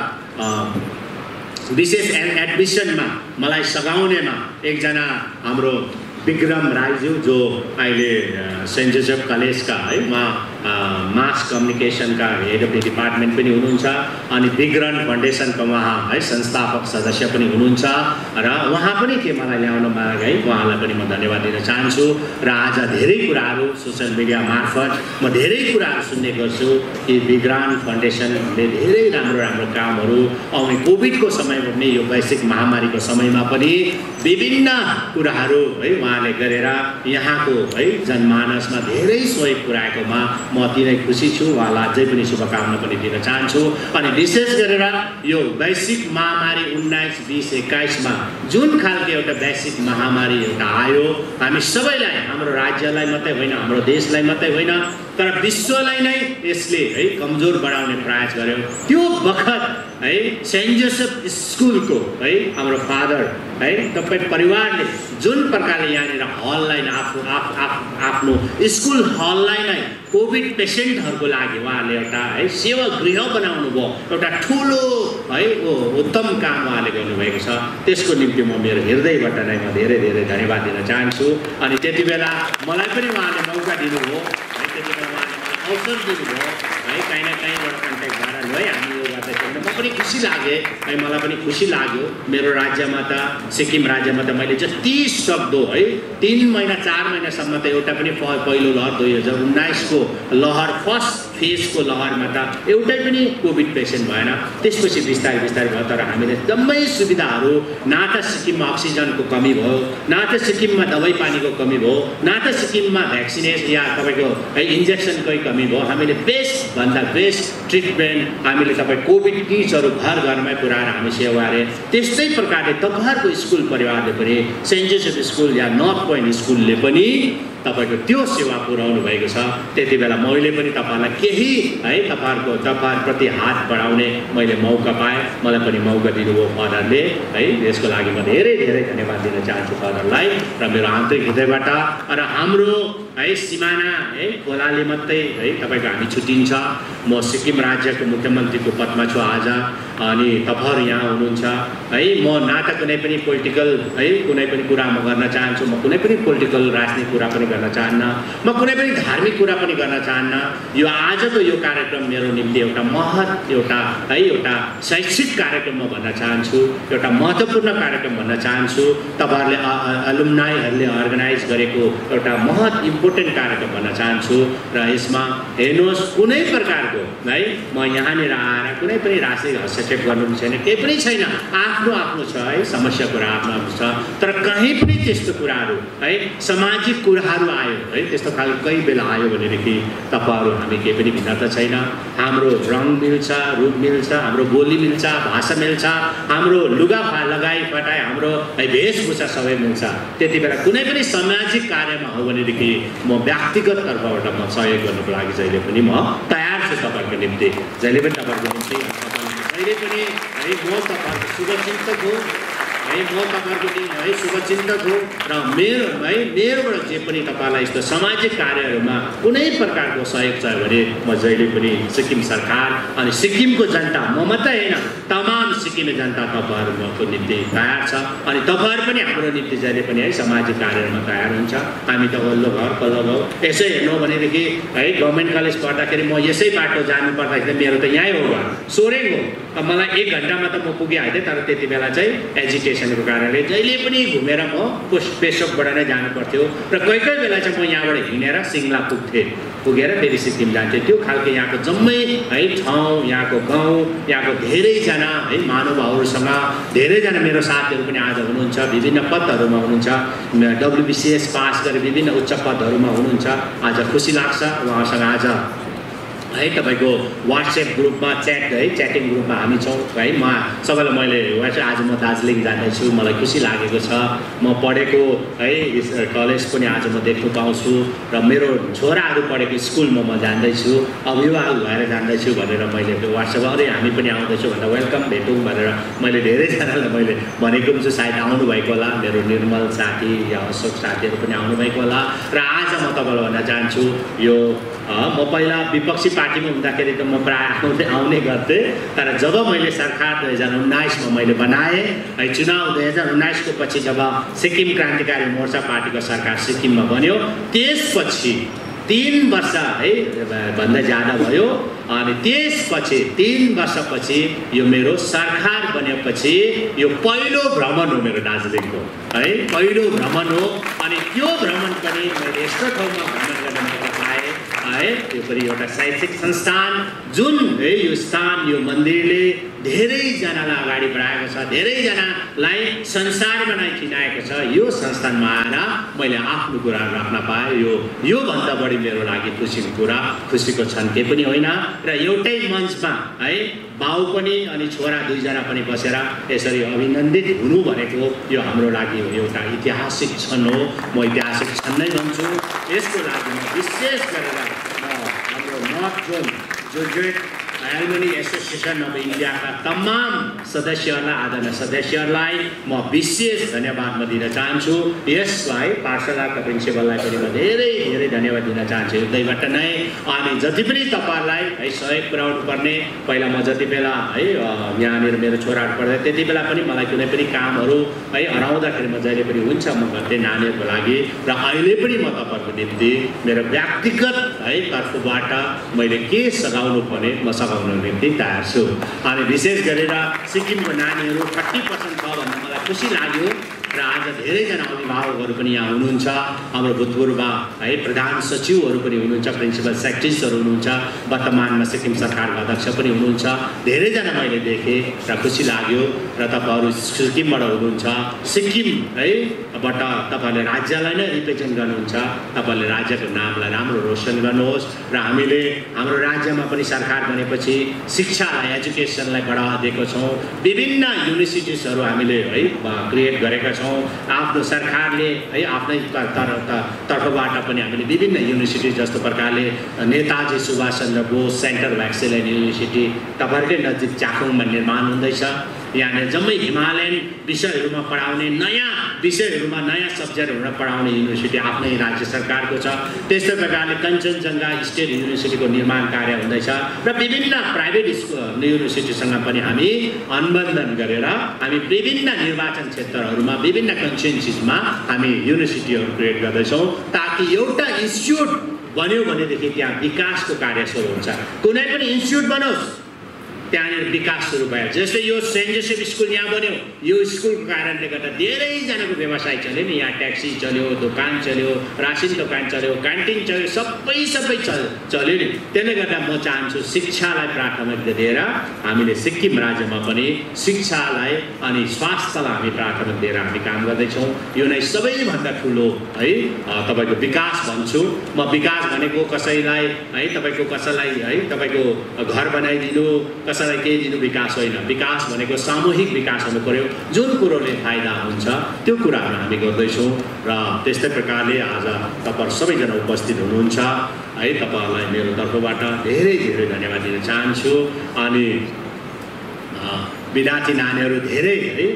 विशेष एडमिसनमा मलाई सघाउनेमा एकजना हाम्रो विक्रम राईज्यू जो अहिले सेन्ट जोसेफ कलेजका उहाँ मास कम्युनिकेसनका हेड अफ द डिपार्टमेन्ट पनि हुनुहुन्छ। अनि विक्रन्ट फाउन्डेसनका उहाँ संस्थापक सदस्य पनि हुनुहुन्छ। र उहाँ पनि के मलाई ल्याउनमा उहाँलाई पनि म धन्यवाद दिन चाहन्छु। र आज धेरै कुराहरू सोसियल मिडिया मार्फत म धेरै कुराहरू सुन्ने गर्छु कि विक्रान्त फाउन्डेसनले धेरै राम्रो कामहरू आउने कोभिडको समयमा पनि, यो वैश्विक महामारीको समयमा पनि विभिन्न कुराहरू उहाँले गरेर यहाँको जनमानसमा धेरै सहयोग पुर्याएकोमा म अति नै खुसी छु। उहाँलाई अझै पनि शुभकामना पनि दिन चाहन्छु। अनि विशेष गरेर यो वैश्विक महामारी 19-20-21मा जुन खालको एउटा वैश्विक महामारी एउटा आयो, हामी सबैलाई, हाम्रो राज्यलाई मात्रै होइन, हाम्रो देशलाई मात्रै होइन, तर विश्वलाई नै यसले है कमजोर बनाउने प्रयास गर्यो। त्यो बखत है सेन्ट जोसेफ स्कुलको है हाम्रो फादर है तपाईँ परिवारले जुन प्रकारले यहाँनिर हललाई आफ्नो स्कुल हललाई नै कोभिड पेसेन्टहरूको लागि उहाँले एउटा है सेवा गृह बनाउनु भयो। एउटा ठुलो है उत्तम काम उहाँले गर्नुभएको छ। त्यसको निम्ति म मेरो हृदयबाट नै म धेरै धेरै धन्यवाद दिन चाहन्छु। अनि त्यति बेला मलाई पनि उहाँले मौका दिनुभयो है, त्यति बेला उहाँले मलाई अवसर दिनुभयो है, काहीँ न काहीँबाट कन्ट्याक्ट भएर है हामी यो गर्दैछौँ। म पनि खुसी लागेँ है, मलाई पनि खुसी लाग्यो। मेरो राज्यमा त सिक्किम राज्यमा त मैले जति सक्दो है 3 महिना 4 महिनासम्म त एउटा पनि पहिलो लहर 2019को लहर फर्स्ट फेजको लहरमा त एउटै पनि कोभिड पेसेन्ट भएन। त्यसपछि बिस्तारै बिस्तारै भयो। तर हामीले जम्मै सुविधाहरू, न त सिक्किममा अक्सिजनको कमी भयो, न त सिक्किममा दबाई पानीको कमी भयो, न त सिक्किममा भ्याक्सिनेसन या तपाईँको इन्जेक्सनकै कमी भयो। हामीले बेस्ट भन्दा बेस्ट ट्रिटमेन्ट हामीले तपाईँ कोभिड किट्सहरू घर घरमै पुऱ्याएर हामी सेवा गरे। त्यस्तै प्रकारले तपाईँहरूको स्कुल परिवारले पनि सेन्ट जोसेफ स्कुल या नर्थ पोइन्ट स्कुलले पनि तपाईको त्यो सेवा पुर्याउनु भएको छ। त्यति बेला मैले पनि तपाईलाई केही है तपाईहरुप्रति हात बढाउने मैले मौका पाएँ। मलाई पनि मौका दिनुभयो फादरले है, यसको लागि म धेरै धेरै धन्यवाद दिन चाहन्छु फादरलाई र मेरो आन्तरिक हृदयबाट। र हाम्रो है सिमाना है खोलाले मात्रै है तपाईको हामी छुट्टिन्छ। म सिक्किम राज्यको मुख्यमन्त्रीको पदमा छु आज, अनि तपाईहरु यहाँ हुनुहुन्छ है। म न त कुनै पनि पोलिटिकल है कुनै पनि कुरा म गर्न चाहन्छु, म कुनै पनि पोलिटिकल राजनीतिक कुरा पनि गर्न चाहन्न, म कुनै पनि धार्मिक कुरा पनि गर्न चाहन्न। यो आजको यो कार्यक्रम मेरो निम्ति एउटा शैक्षिक कार्यक्रम म भन्न चाहन्छु, एउटा महत्त्वपूर्ण कार्यक्रम भन्न चाहन्छु। तपाईहरुले अलुम्नाईहरुले अर्गनाइज गरेको एउटा इम्पोर्टेन्ट कार्यक्रम भन्न चाहन्छु। र यसमा हेर्नुहोस् कुनै प्रकारको है म यहाँनिर आएर कुनै पनि राजनीतिक हस्तक्षेप गर्नु छैन, केही पनि छैन। आफ्नो छ है, समस्या कुरा आफ्नो छ। तर कहीँ पनि त्यस्तो कुराहरू है सामाजिक कुराहरू आयो है, त्यस्तो खालको कहीँ बेला आयो भनेदेखि तपाईहरु हामी केही पनि भिन्नता छैन। हाम्रो रङ मिल्छ, रूप मिल्छ, हाम्रो बोली मिल्छ, भाषा मिल्छ, हाम्रो लुगा लगाइ फटाइ, हाम्रो है वेशभूषा सबै मिल्छ। त्यति बेला कुनै पनि सामाजिक कार्यमा हो भनेदेखि म व्यक्तिगत तर्फबाट म सहयोग गर्नको लागि जहिले पनि म तयार छु। तपाईहरुको निम्ति जहिले पनि तपाईहरुको निम्ति जहिले पनि है म तपाईहरुको शुभचिन्तक हो है, म तपाईहरुको निम्ति है शुभचिन्तक हो। र मेरोबाट जे पनि तपाईलाई यस्तो सामाजिक कार्यहरूमा कुनै प्रकारको सहयोग चाहियो भने म जहिले पनि सिक्किम सरकार अनि सिक्किमको जनता, म मात्रै होइन तमाम सिक्किमे जनता तपाईहरुको निम्ति तयार छ। अनि तपाईहरु पनि हाम्रो निम्ति जहिले पनि है सामाजिक कार्यहरूमा तयार हुन्छ। हामी त वल्लो घर पल्लो गाउँ यसै हेर्नु भनेदेखि है गभर्मेन्ट कलेज पढ्दाखेरि म यसै बाटो जानु पर्दाखेरि मेरो त यहीँ हो घर, सोरेङ हो। मलाई 1 घण्टामा त म पुगिहाल्थेँ। तर त्यति बेला चाहिँ एजुकेसनको कारणले जहिले पनि घुमेर म पेसोकबाट नै जानु पर्थ्यो। र कोही कोही बेला चाहिँ म यहाँबाट हिँडेर सिङ्गला पुगेर फेरि सिक्किम जान्थेँ। त्यो खालको यहाँको जम्मै है ठाउँ, यहाँको गाउँ, यहाँको धेरैजना है महानुभावहरूसँग धेरैजना मेरो साथीहरू पनि आज हुनुहुन्छ, विभिन्न पदहरूमा हुनुहुन्छ, WBCS पास गरे विभिन्न उच्च पदहरूमा हुनुहुन्छ। आज खुसी लाग्छ उहाँसँग आज है तपाईको व्हाट्सएप ग्रुपमा च्याटिङ ग्रुपमा हामी छौँ है। सबैलाई मैले आज म दार्जिलिङ जाँदैछु, मलाई खुसी लागेको छ। म पढेको है कलेज पनि आज म देख्न पाउँछु र मेरो छोराहरू पढेको स्कुलमा म जाँदैछु, अभिभावक भएर जाँदैछु भनेर मैले व्हाट्सएपमा अरे हामी पनि आउँदैछु भनेर वेलकम भेटौँ भनेर मैले धेरैजनालाई मैले भनेको छु। सायद आउनुभएको होला, मेरो निर्मल साथी या अशोक साथीहरू पनि आउनुभएको होला। र आज म तपाईँलाई भन्न चाहन्छु यो म पहिला विपक्षी पार्टीमा हुँदाखेरि त म प्रायः आउने गर्थेँ। तर जब मैले सरकार 2019मा मैले बनाएँ है, चुनाव 2019को पछि जब सिक्किम क्रान्तिकारी मोर्चा पार्टीको सरकार सिक्किममा बन्यो, त्यसपछि 3 वर्ष है भन्दा ज्यादा भयो। अनि त्यसपछि 3 वर्षपछि यो मेरो सरकार बनेपछि यो पहिलो भ्रमण हो मेरो दार्जिलिङको है, पहिलो भ्रमण हो। अनि त्यो भ्रमण पनि मैले यस्तो ठाउँमा भ्रमण गर्न मौका पाएँ है, त्यो पनि एउटा शैक्षिक संस्थान जुन है यो स्थान यो मन्दिरले धेरैजनालाई अगाडि बढाएको छ, धेरैजनालाई संसारमा नै चिनाएको छ। यो संस्थानमा आएर मैले आफ्नो कुराहरू राख्न पाएँ, यो भन्दा बढी मेरो लागि खुसीको कुरा, खुसीको क्षण केही पनि होइन। र एउटै मञ्चमा है बाउ पनि अनि छोरा 2 जना पनि बसेर यसरी अभिनन्दित हुनु भनेको यो हाम्रो लागि एउटा ऐतिहासिक क्षण हो। म ऐतिहासिक क्षण नै भन्छु। यसको लागि म विशेष गरेर north zone great alumni association of इन्डियाका तमाम सदस्यहरूलाई आदरणीय सदस्यहरूलाई म विशेष धन्यवाद म दिन चाहन्छु। यसलाई पाठशालाका प्रिन्सिपललाई पनि म धेरै धेरै धन्यवाद दिन चाहन्छु हृदयबाट नै। अनि जति पनि तपाईँहरूलाई है सहयोग पुर्याउनु पर्ने, पहिला म जति बेला है यहाँनिर मेरो छोराहरू पढ्दै त्यति बेला पनि मलाई कुनै पनि कामहरू है हराउँदाखेरि म जहिले पनि हुन्छ म गर्थेँ नानीहरूको लागि, र अहिले पनि म तपाईँहरूको निम्ति मेरो व्यक्तिगत है तर्फबाट मैले के सघाउनु पर्ने म सघाउनु निम्ति तयार छु। अनि विशेष गरेर सिक्किमको नानीहरू 30% छ भन्दा मलाई खुसी लाग्यो, र आज धेरैजना अभिभावकहरू पनि यहाँ हुनुहुन्छ, हाम्रो भूतपूर्व है प्रधान सचिवहरू पनि हुनुहुन्छ, प्रिन्सिपल सेक्रेटरीजहरू हुनुहुन्छ, वर्तमानमा सिक्किम सरकारका अध्यक्ष पनि हुनुहुन्छ, धेरैजना मैले देखेँ र खुसी लाग्यो। र तपाईँहरू सिक्किमबाट हुनुहुन्छ, सिक्किम है बाट तपाईँहरूले राज्यलाई नै रिप्रेजेन्ट गर्नुहुन्छ, तपाईँहरूले राज्यको नामलाई राम्रो रोशन गर्नुहोस्। र हामीले हाम्रो राज्यमा पनि सरकार बनेपछि शिक्षालाई एजुकेसनलाई बढावा दिएको छौँ, विभिन्न युनिभर्सिटिजहरू हामीले है क्रिएट गरेका छौँ, आफ्नो सरकारले है आफ्नै तर्फबाट पनि हामीले विभिन्न युनिभर्सिटी जस्तो प्रकारले Netaji Subhas Chandra Bose centre of excellence university तपाईँहरूकै नजिक चाखुङमा निर्माण हुँदैछ। यहाँनिर जम्मै हिमालयन विषयहरूमा पढाउने, नयाँ विषयहरूमा नयाँ सब्जेक्टहरूमा पढाउने युनिभर्सिटी आफ्नै राज्य सरकारको छ। त्यस्तै प्रकारले कञ्चनजङ्घा स्टेट युनिभर्सिटीको निर्माण कार्य हुँदैछ, र विभिन्न प्राइभेट युनिभर्सिटीसँग पनि हामी अनुबन्धन गरेर हामी विभिन्न निर्वाचन क्षेत्रहरूमा विभिन्न कन्स्टिट्युन्सीजमा हामी युनिभर्सिटीहरू क्रिएट गर्दैछौँ, ताकि एउटा इन्स्टिट्युट बन्यो भनेदेखि त्यहाँ विकासको कार्य सुरु हुन्छ। कुनै पनि इन्स्टिट्युट बनोस् त्यहाँनिर विकास सुरु भयो। जस्तै यो सेन्ट जोसेफ स्कुल यहाँ बन्यो, यो स्कुलको कारणले गर्दा धेरैजनाको व्यवसाय चल्यो नि, यहाँ ट्याक्सी चल्यो, दोकान चल्यो, रासिन दोकान चल्यो, क्यान्टिन चल्यो, सबै चल्यो नि। त्यसले गर्दा म चाहन्छु शिक्षालाई प्राथमिकता दिएर हामीले सिक्किम राज्यमा पनि शिक्षालाई अनि स्वास्थ्यलाई हामी प्राथमिकता दिएर हामी काम गर्दैछौँ। यो नै सबैभन्दा ठुलो है तपाईँको विकास भन्छु म। विकास भनेको कसैलाई है कसैलाई है तपाईँको घर बनाइदिनु, कसैलाई केही दिनु विकास होइन। विकास भनेको सामूहिक विकास हुनु पर्यो, जुन कुरोले फाइदा हुन्छ त्यो कुराहरू हामी गर्दैछौँ। र त्यस्तै प्रकारले आज तपाईँहरू सबैजना उपस्थित हुनुहुन्छ है, तपाईँहरूलाई मेरो तर्फबाट धेरै धेरै धन्यवाद दिन चाहन्छु। अनि विद्यार्थी नानीहरू धेरै है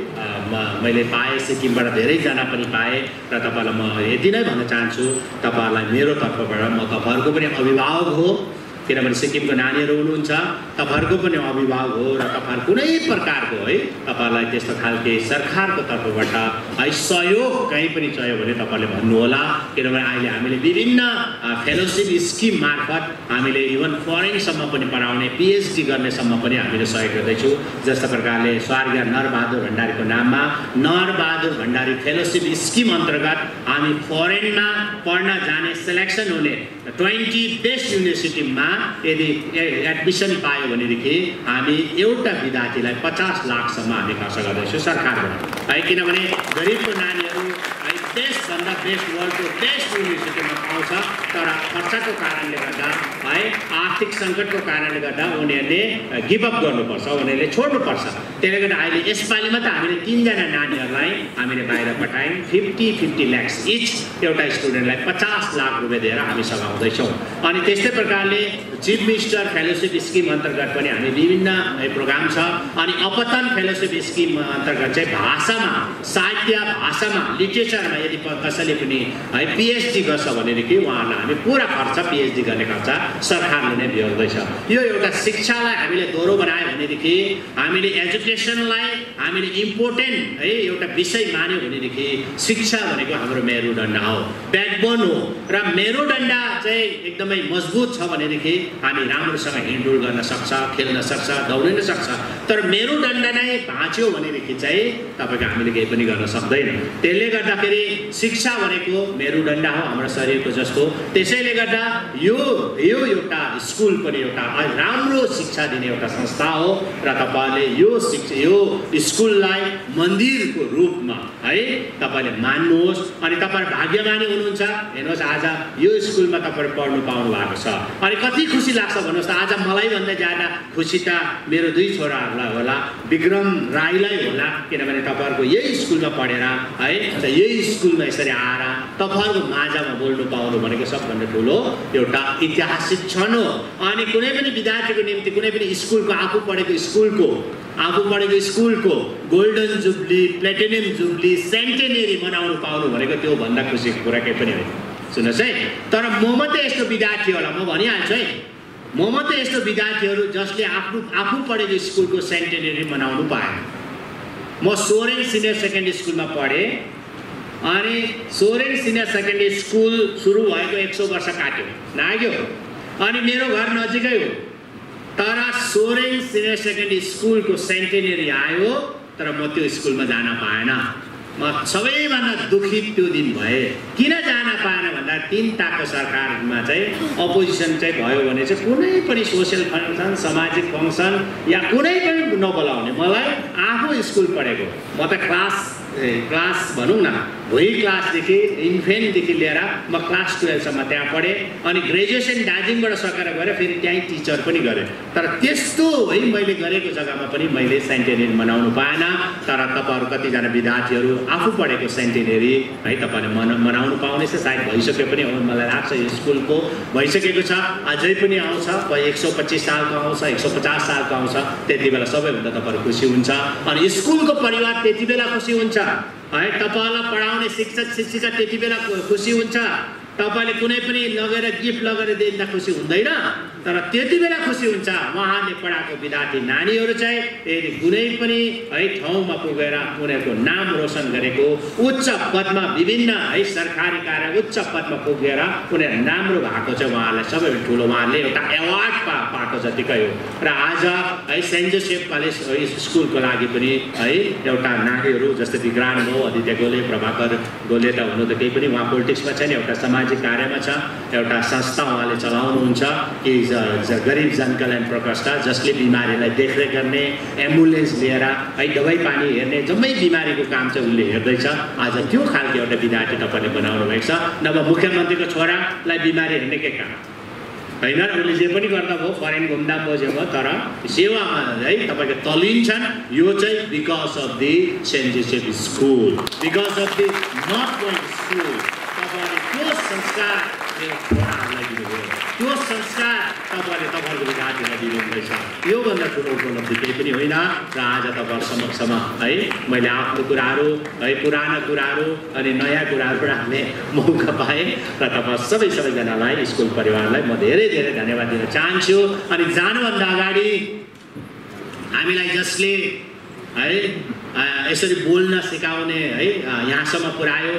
मैले पाएँ, सिक्किमबाट धेरैजना पनि पाएँ, र तपाईँलाई म यति नै भन्न चाहन्छु, तपाईँहरूलाई मेरो तर्फबाट म तपाईँहरूको पनि अभिभावक हो, किनभने सिक्किमको नानीहरू हुनुहुन्छ, तपाईँहरूको पनि अभिभावक हो, र तपाईँहरू कुनै प्रकारको है तपाईँहरूलाई त्यस्तो खालके सरकारको तर्फबाट है सहयोग कहीँ पनि चाहियो भने तपाईँले भन्नुहोला। किनभने अहिले हामीले विभिन्न फेलोसिप स्किम मार्फत हामीले इभन फरेनसम्म पनि पढाउने, पिएचडी गर्नेसम्म पनि हामीले सहयोग गर्दैछौँ। जस्तो प्रकारले स्वर्गीय नरबहादुर भण्डारीको नाममा नरबहादुर भण्डारी फेलोसिप स्किम अन्तर्गत हामी फरेनमा पढ्न जाने सेलेक्सन हुने 20 बेस्ट युनिभर्सिटीमा यदि एडमिसन पायो भनेदेखि हामी एउटा विद्यार्थीलाई 50 लाखसम्म हामी खर्च गर्दैछौँ सरकारबाट है। किनभने गरिबको नानीहरू है बेस्टभन्दा बेस्ट वर्ल्डको बेस्ट युनिभर्सिटीमा पाउँछ, तर खर्चको कारणले गर्दा है आर्थिक सङ्कटको कारणले गर्दा उनीहरूले गिभअप गर्नुपर्छ, उनीहरूले छोड्नुपर्छ। त्यसले गर्दा अहिले यसपालिमा त हामीले 3 जना नानीहरूलाई हामीले बाहिर पठायौँ, 50 लाख इच एउटा स्टुडेन्टलाई 50 लाख रुपियाँ दिएर हामी सघाउँदैछौँ। अनि त्यस्तै प्रकारले चिफ मिनिस्टर फेलोसिप स्किम अन्तर्गत पनि हामी विभिन्न प्रोग्राम छ। अनि अपतन फेलोसिप स्किम अन्तर्गत चाहिँ भाषामा, साहित्य भाषामा, लिटरेचरमा यदि कसैले पनि है पिएचडी गर्छ भनेदेखि उहाँहरूलाई हामी पुरा खर्च पिएचडी गर्ने खर्च सरकारले नै बिहोर्दैछ। यो एउटा शिक्षालाई हामीले दोहोरो बनायो भनेदेखि, हामीले एजुकेसनलाई हामीले इम्पोर्टेन्ट है एउटा विषय मान्यो भनेदेखि शिक्षा भनेको हाम्रो मेरुदण्ड हो, ब्याकबोन हो। र मेरुदण्ड चाहिँ एकदमै मजबुत छ भनेदेखि हामी राम्रोसँग हिँडडुल गर्न सक्छ, खेल्न सक्छ, दौडिन सक्छ। तर मेरुदण्ड नै भाँच्यो भनेदेखि चाहिँ तपाईँको हामीले केही पनि गर्न सक्दैन। त्यसले गर्दाखेरि शिक्षा भनेको मेरुदण्ड हो हाम्रो शरीरको जस्तो। त्यसैले गर्दा यो एउटा स्कुल पनि एउटा राम्रो शिक्षा दिने एउटा संस्था हो, र तपाईँले यो स्कुललाई मन्दिरको रूपमा है तपाईँले मान्नुहोस्। अनि तपाईँ भाग्यमानी हुनुहुन्छ, हेर्नुहोस् आज यो स्कुलमा तपाईँ पढ्नु पाउनु भएको छ। अनि कति खुसी लाग्छ भन्नुहोस् त। आज मलाई भन्दा ज्यादा खुसी त मेरो 2 छोराहरूलाई होला, विक्रम राईलाई होला, किनभने तपाईँहरूको यही स्कुलमा पढेर है यही स्कुलमा यसरी आएर ल्याएर तपाईहरुको माझमा बोल्नु पाउनु भनेको सबभन्दा ठूलो एउटा ऐतिहासिक क्षण हो। अनि कुनै पनि विद्यार्थीको निम्ति कुनै पनि स्कुलको आफू पढेको स्कुलको गोल्डन जुब्ली, प्लेटिनियम जुब्ली, सेन्टेनेरी मनाउनु पाउनु भनेको त्यो भन्दा खुसीको कुरा केही पनि होइन। सुन्नुहोस् है, तर म मात्रै यस्तो विद्यार्थी होला, म भनिहाल्छु है, म मात्रै यस्तो विद्यार्थीहरू जसले आफू पढेको स्कुलको सेन्टेनेरी मनाउनु पाएन। म सोरेङ सिनियर सेकेन्डरी स्कुलमा पढेँ अनि सोरेङ सिनियर सेकेन्डरी स्कुल सुरु भएको 100 वर्ष काट्यो नाग्यो अनि मेरो घर नजिकै हो। तर सोरेङ सिनियर सेकेन्डरी स्कुलको सेन्टेनेरी आयो तर म त्यो स्कुलमा जान पाएन। म सबैभन्दा दुखित त्यो दिन भए। किन जान पाएन भन्दा 3 ताको सरकारमा चाहिँ अपोजिसन चाहिँ भयो भने चाहिँ कुनै पनि सोशल फङ्सन, सामाजिक फङ्सन या कुनै पनि नबोलाउने। मलाई आफू स्कुल पढेको, म त क्लास भनौँ न भुइँ क्लासदेखि इन्फेन्टदेखि लिएर म क्लास 12 सम्म त्यहाँ पढेँ अनि ग्रेजुएसन दार्जिलिङबाट सकेर गएर फेरि त्यहीँ टिचर पनि गरेँ। तर त्यस्तो है मैले गरेको जग्गामा पनि मैले सेन्टेनेरी मनाउनु पाएन। तर तपाईहरु कतिजना विद्यार्थीहरू आफू पढेको सेन्टेनेरी है तपाईले मनाउनु पाउनेछ। सायद भइसक्यो पनि हो, मलाई लाग्छ यो स्कुलको भइसकेको छ, अझै पनि आउँछ, 125 सालको आउँछ, 150 सालको आउँछ। त्यति बेला सबैभन्दा तपाईहरु खुसी हुन्छ अनि स्कुलको परिवार त्यति बेला खुसी हुन्छ है। तपाईलाई पढाउने शिक्षक शिक्षिका त्यति बेला खुसी हुन्छ। तपाईले कुनै पनि लगेर गिफ्ट लगेर दिँदा खुसी हुँदैन, तर त्यति बेला खुसी हुन्छ उहाँले पढाएको विद्यार्थी नानीहरू चाहिँ यदि कुनै पनि है ठाउँमा पुगेर उनीहरूको नाम रोशन गरेको, उच्च पदमा विभिन्न है सरकारी कार्य उच्च पदमा पुगेर उनीहरू राम्रो भएको चाहिँ उहाँहरूलाई सबैभन्दा ठुलो उहाँहरूले एउटा एवार्ड पाएको जतिकै हो। र आज है सेन्ट जोसेफ कलेज स्कुलको लागि पनि है एउटा नानीहरू जस्तै विक्रान्त हो, आदित्य गोले, प्रभाकर गोले त हुनु त केही पनि उहाँ पोलिटिक्समा छैन, एउटा सामाजिक कार्यमा छ, एउटा संस्था उहाँले चलाउनुहुन्छ कि गरिब जनकल्याण प्रकोष्ठ जसले बिमारीलाई देखरेख गर्ने, एम्बुलेन्स लिएर है दबाई पानी हेर्ने जम्मै बिमारीको काम चाहिँ उनले हेर्दैछ। आज त्यो खालको एउटा विद्यार्थी तपाईँले बनाउनु भएको छ। नभए मुख्यमन्त्रीको छोरालाई बिमारी हेर्ने के काम होइन, उनले जे पनि गर्दा भयो, फरेन घुम्दा बजे भयो, तर सेवामा है तपाईँको तलिन्छन्। यो चाहिँ because of the Saint Joseph school, because of the not going school. तपाईँले त्यो संस्कार छोराहरूलाई दिनुभयो, त्यो संस्कार तपाईँले तपाईँहरूको विद्यार्थीलाई दिनुहुँदैछ। योभन्दा ठुलो उपलब्धि केही पनि होइन। र आज तपाईँहरू समक्षमा है मैले आफ्नो कुराहरू है पुराना कुराहरू अनि नयाँ कुराहरू राख्ने मौका पाएँ र तपाईँ सबैजनालाई स्कुल परिवारलाई म धेरै धेरै धन्यवाद दिन चाहन्छु। अनि जानुभन्दा अगाडि हामीलाई जसले है यसरी बोल्न सिकाउने है यहाँसम्म पुर्यायो,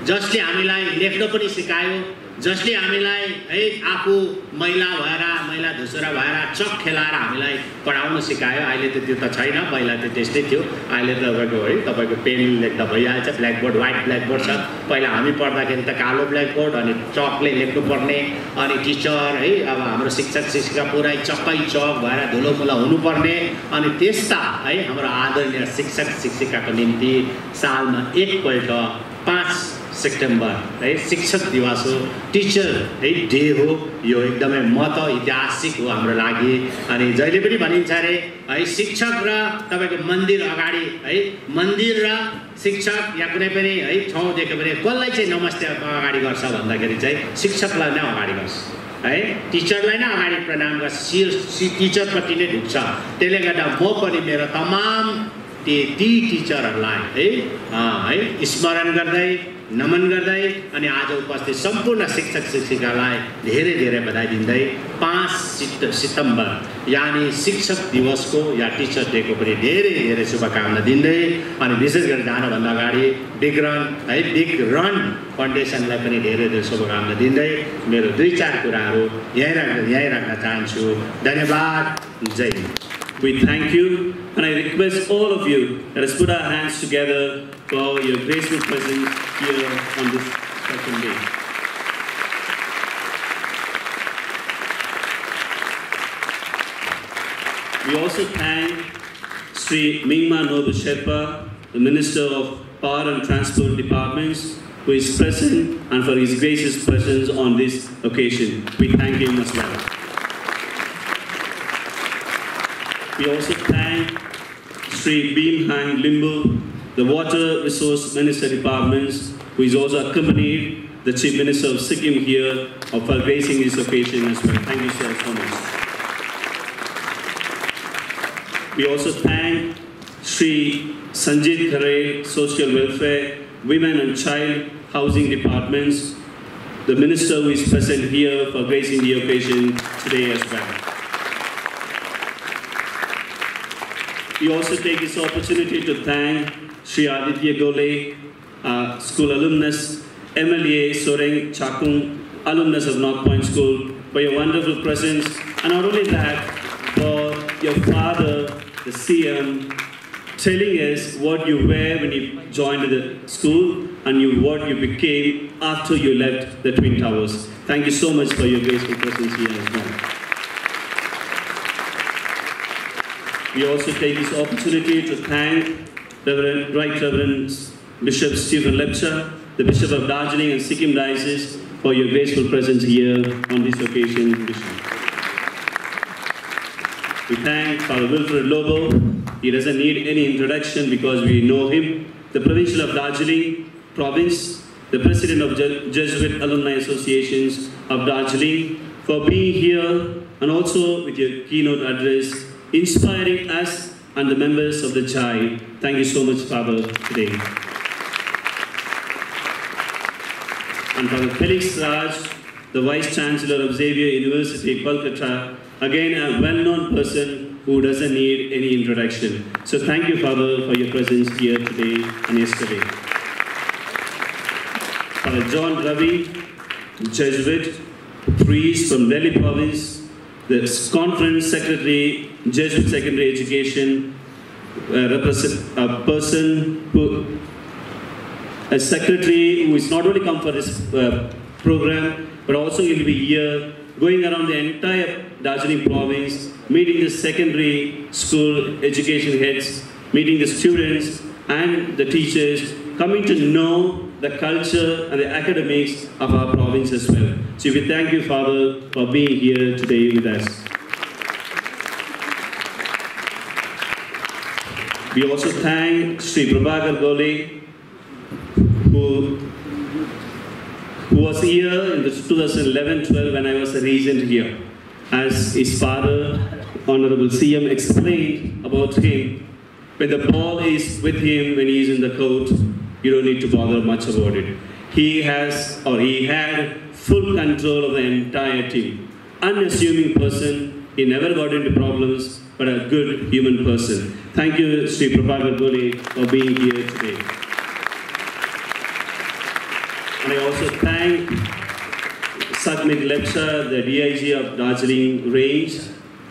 जसले हामीलाई लेख्न पनि सिकायो, जसले हामीलाई है आफू महिला धुसुरा भएर चक खेलाएर हामीलाई पढाउन सिकायो। अहिले त त्यो त छैन, पहिला त त्यस्तै थियो। अहिले त तपाईँको पेन लेख्दा भइहाल्छ, ब्ल्याकबोर्ड व्हाइट ब्ल्याकबोर्ड छ। पहिला हामी पढ्दाखेरि त कालो ब्ल्याकबोर्ड अनि चकले लेख्नुपर्ने अनि टिचर है अब हाम्रो शिक्षक शिक्षिका पुरै चक्कै चक भएर धुलोमुला हुनुपर्ने। अनि त्यस्ता है हाम्रो आदरणीय शिक्षक शिक्षिकाको निम्ति सालमा एकपल्ट 5 सेप्टेम्बर है शिक्षक दिवस हो, टिचर है डे हो। यो एकदमै ऐतिहासिक हो हाम्रो लागि। अनि जहिले पनि भनिन्छ अरे है शिक्षक र तपाईँको मन्दिर अगाडि है मन्दिर र शिक्षक या कुनै पनि है ठाउँ देख्यो भने कसलाई चाहिँ नमस्ते अगाडि गर्छ भन्दाखेरि चाहिँ शिक्षकलाई नै अगाडि गर्छ है, टिचरलाई नै अगाडि प्रणाम गर्छ, टिचरपट्टि नै ढुक्छ। त्यसले गर्दा म पनि मेरो तमाम ती टिचरहरूलाई है स्मरण गर्दै नमन गर्दै अनि आज उपस्थित सम्पूर्ण शिक्षक शिक्षिकालाई धेरै धेरै बधाई दिँदै 5 सितम्बर यानी शिक्षक दिवसको या टिचर डेको पनि धेरै धेरै शुभकामना दिँदै अनि विशेष गरी जानुभन्दा अगाडि विक्रन्त फाउन्डेसनलाई पनि धेरै धेरै शुभकामना दिँदै मेरो 2-4 कुराहरू यहीँ राख्न चाहन्छु। धन्यवाद, जय Hind. We thank you, and I request all of you, let us put our hands together for your graceful presence here on this second day. We also thank Sri Mingma Nobu Sherpa, the Minister of Power and Transport Departments, who is present and for his gracious presence on this occasion. We thank him as well. We also thank Sri Beam Hang Limbu, the Water Resource Minister Departments, who is also accompanied the Chief Minister of Sikkim here for gracing this occasion as well. Thank you so much. We also thank Sri Sanjit Khare, Social Welfare, Women and Child Housing Departments, the Minister who is present here for gracing the occasion today as well. We also take this opportunity to thank Sri Aditya Gole, school alumnus, MLA Soreng Chakung, alumnus of North Point School, for your wonderful presence, and not only that, for your father, the CM, telling us what you were when you joined the school and what you became after you left the Twin Towers. Thank you so much for your graceful presence here as well. We also take this opportunity to thank Right Reverend Bishop Stephen Lepcha, the Bishop of Darjeeling and Sikkim Diocese, for your graceful presence here on this occasion, Bishop. We thank Father Wilfred Lobo. He doesn't need any introduction because we know him. The Provincial of Darjeeling Province, the President of Jesuit Alumni Associations of Darjeeling, for being here and also with your keynote address, inspiring us and the members of the JAI. Thank you so much, Father, today. And Father Felix Raj, the Vice Chancellor of Xavier University, Kolkata, again a well-known person who doesn't need any introduction. So thank you, Father, for your presence here today and yesterday. Father John Ravi, Jesuit, priest from Delhi Province, the Conference Secretary, Jesuit Secondary Education, a secretary who is not only come for this program, but also will be here, going around the entire Darjeeling province, meeting the secondary school education heads, meeting the students and the teachers, coming to know the culture and the academics of our province as well. So we thank you, Father, for being here today with us. We also thank Sri Prabhakar Gole, who was here in the 2011-12 when I was a regent here. As his father, Honorable CM, explained about him, when the ball is with him when he is in the court, you don't need to bother much about it. He had full control of the entire team. Unassuming person, he never got into problems, but a good human person. Thank you, Sri Prabhakar Gole, for being here today. And I also thank Satmik Lepcha, the DIG of Darjeeling Range,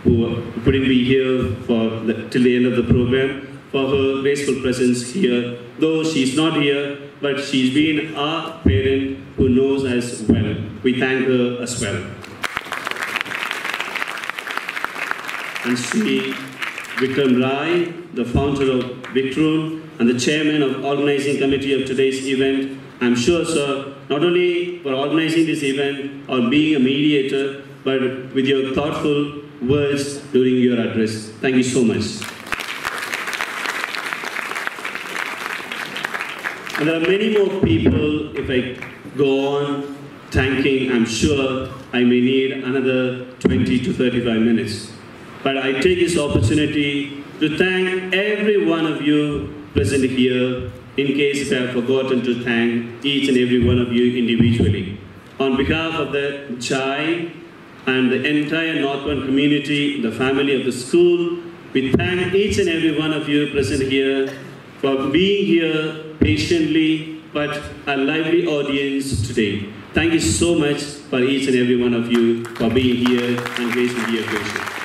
who couldn't be here till the end of the program, for her graceful presence here. Though she's not here, but she's been our parent who knows us well. We thank her as well. And Sri Vikram Rai, the founder of Vikram and the chairman of the organizing committee of today's event. I'm sure, sir, not only for organizing this event or being a mediator, but with your thoughtful words during your address. Thank you so much. And there are many more people. If I go on thanking, I'm sure I may need another 20 to 35 minutes. But I take this opportunity to thank every one of you present here, in case if I have forgotten to thank each and every one of you individually. On behalf of the JAI and the entire Northbound community, the family of the school, we thank each and every one of you present here for being here patiently, but a lively audience today. Thank you so much for each and every one of you for being here and gracing the occasion.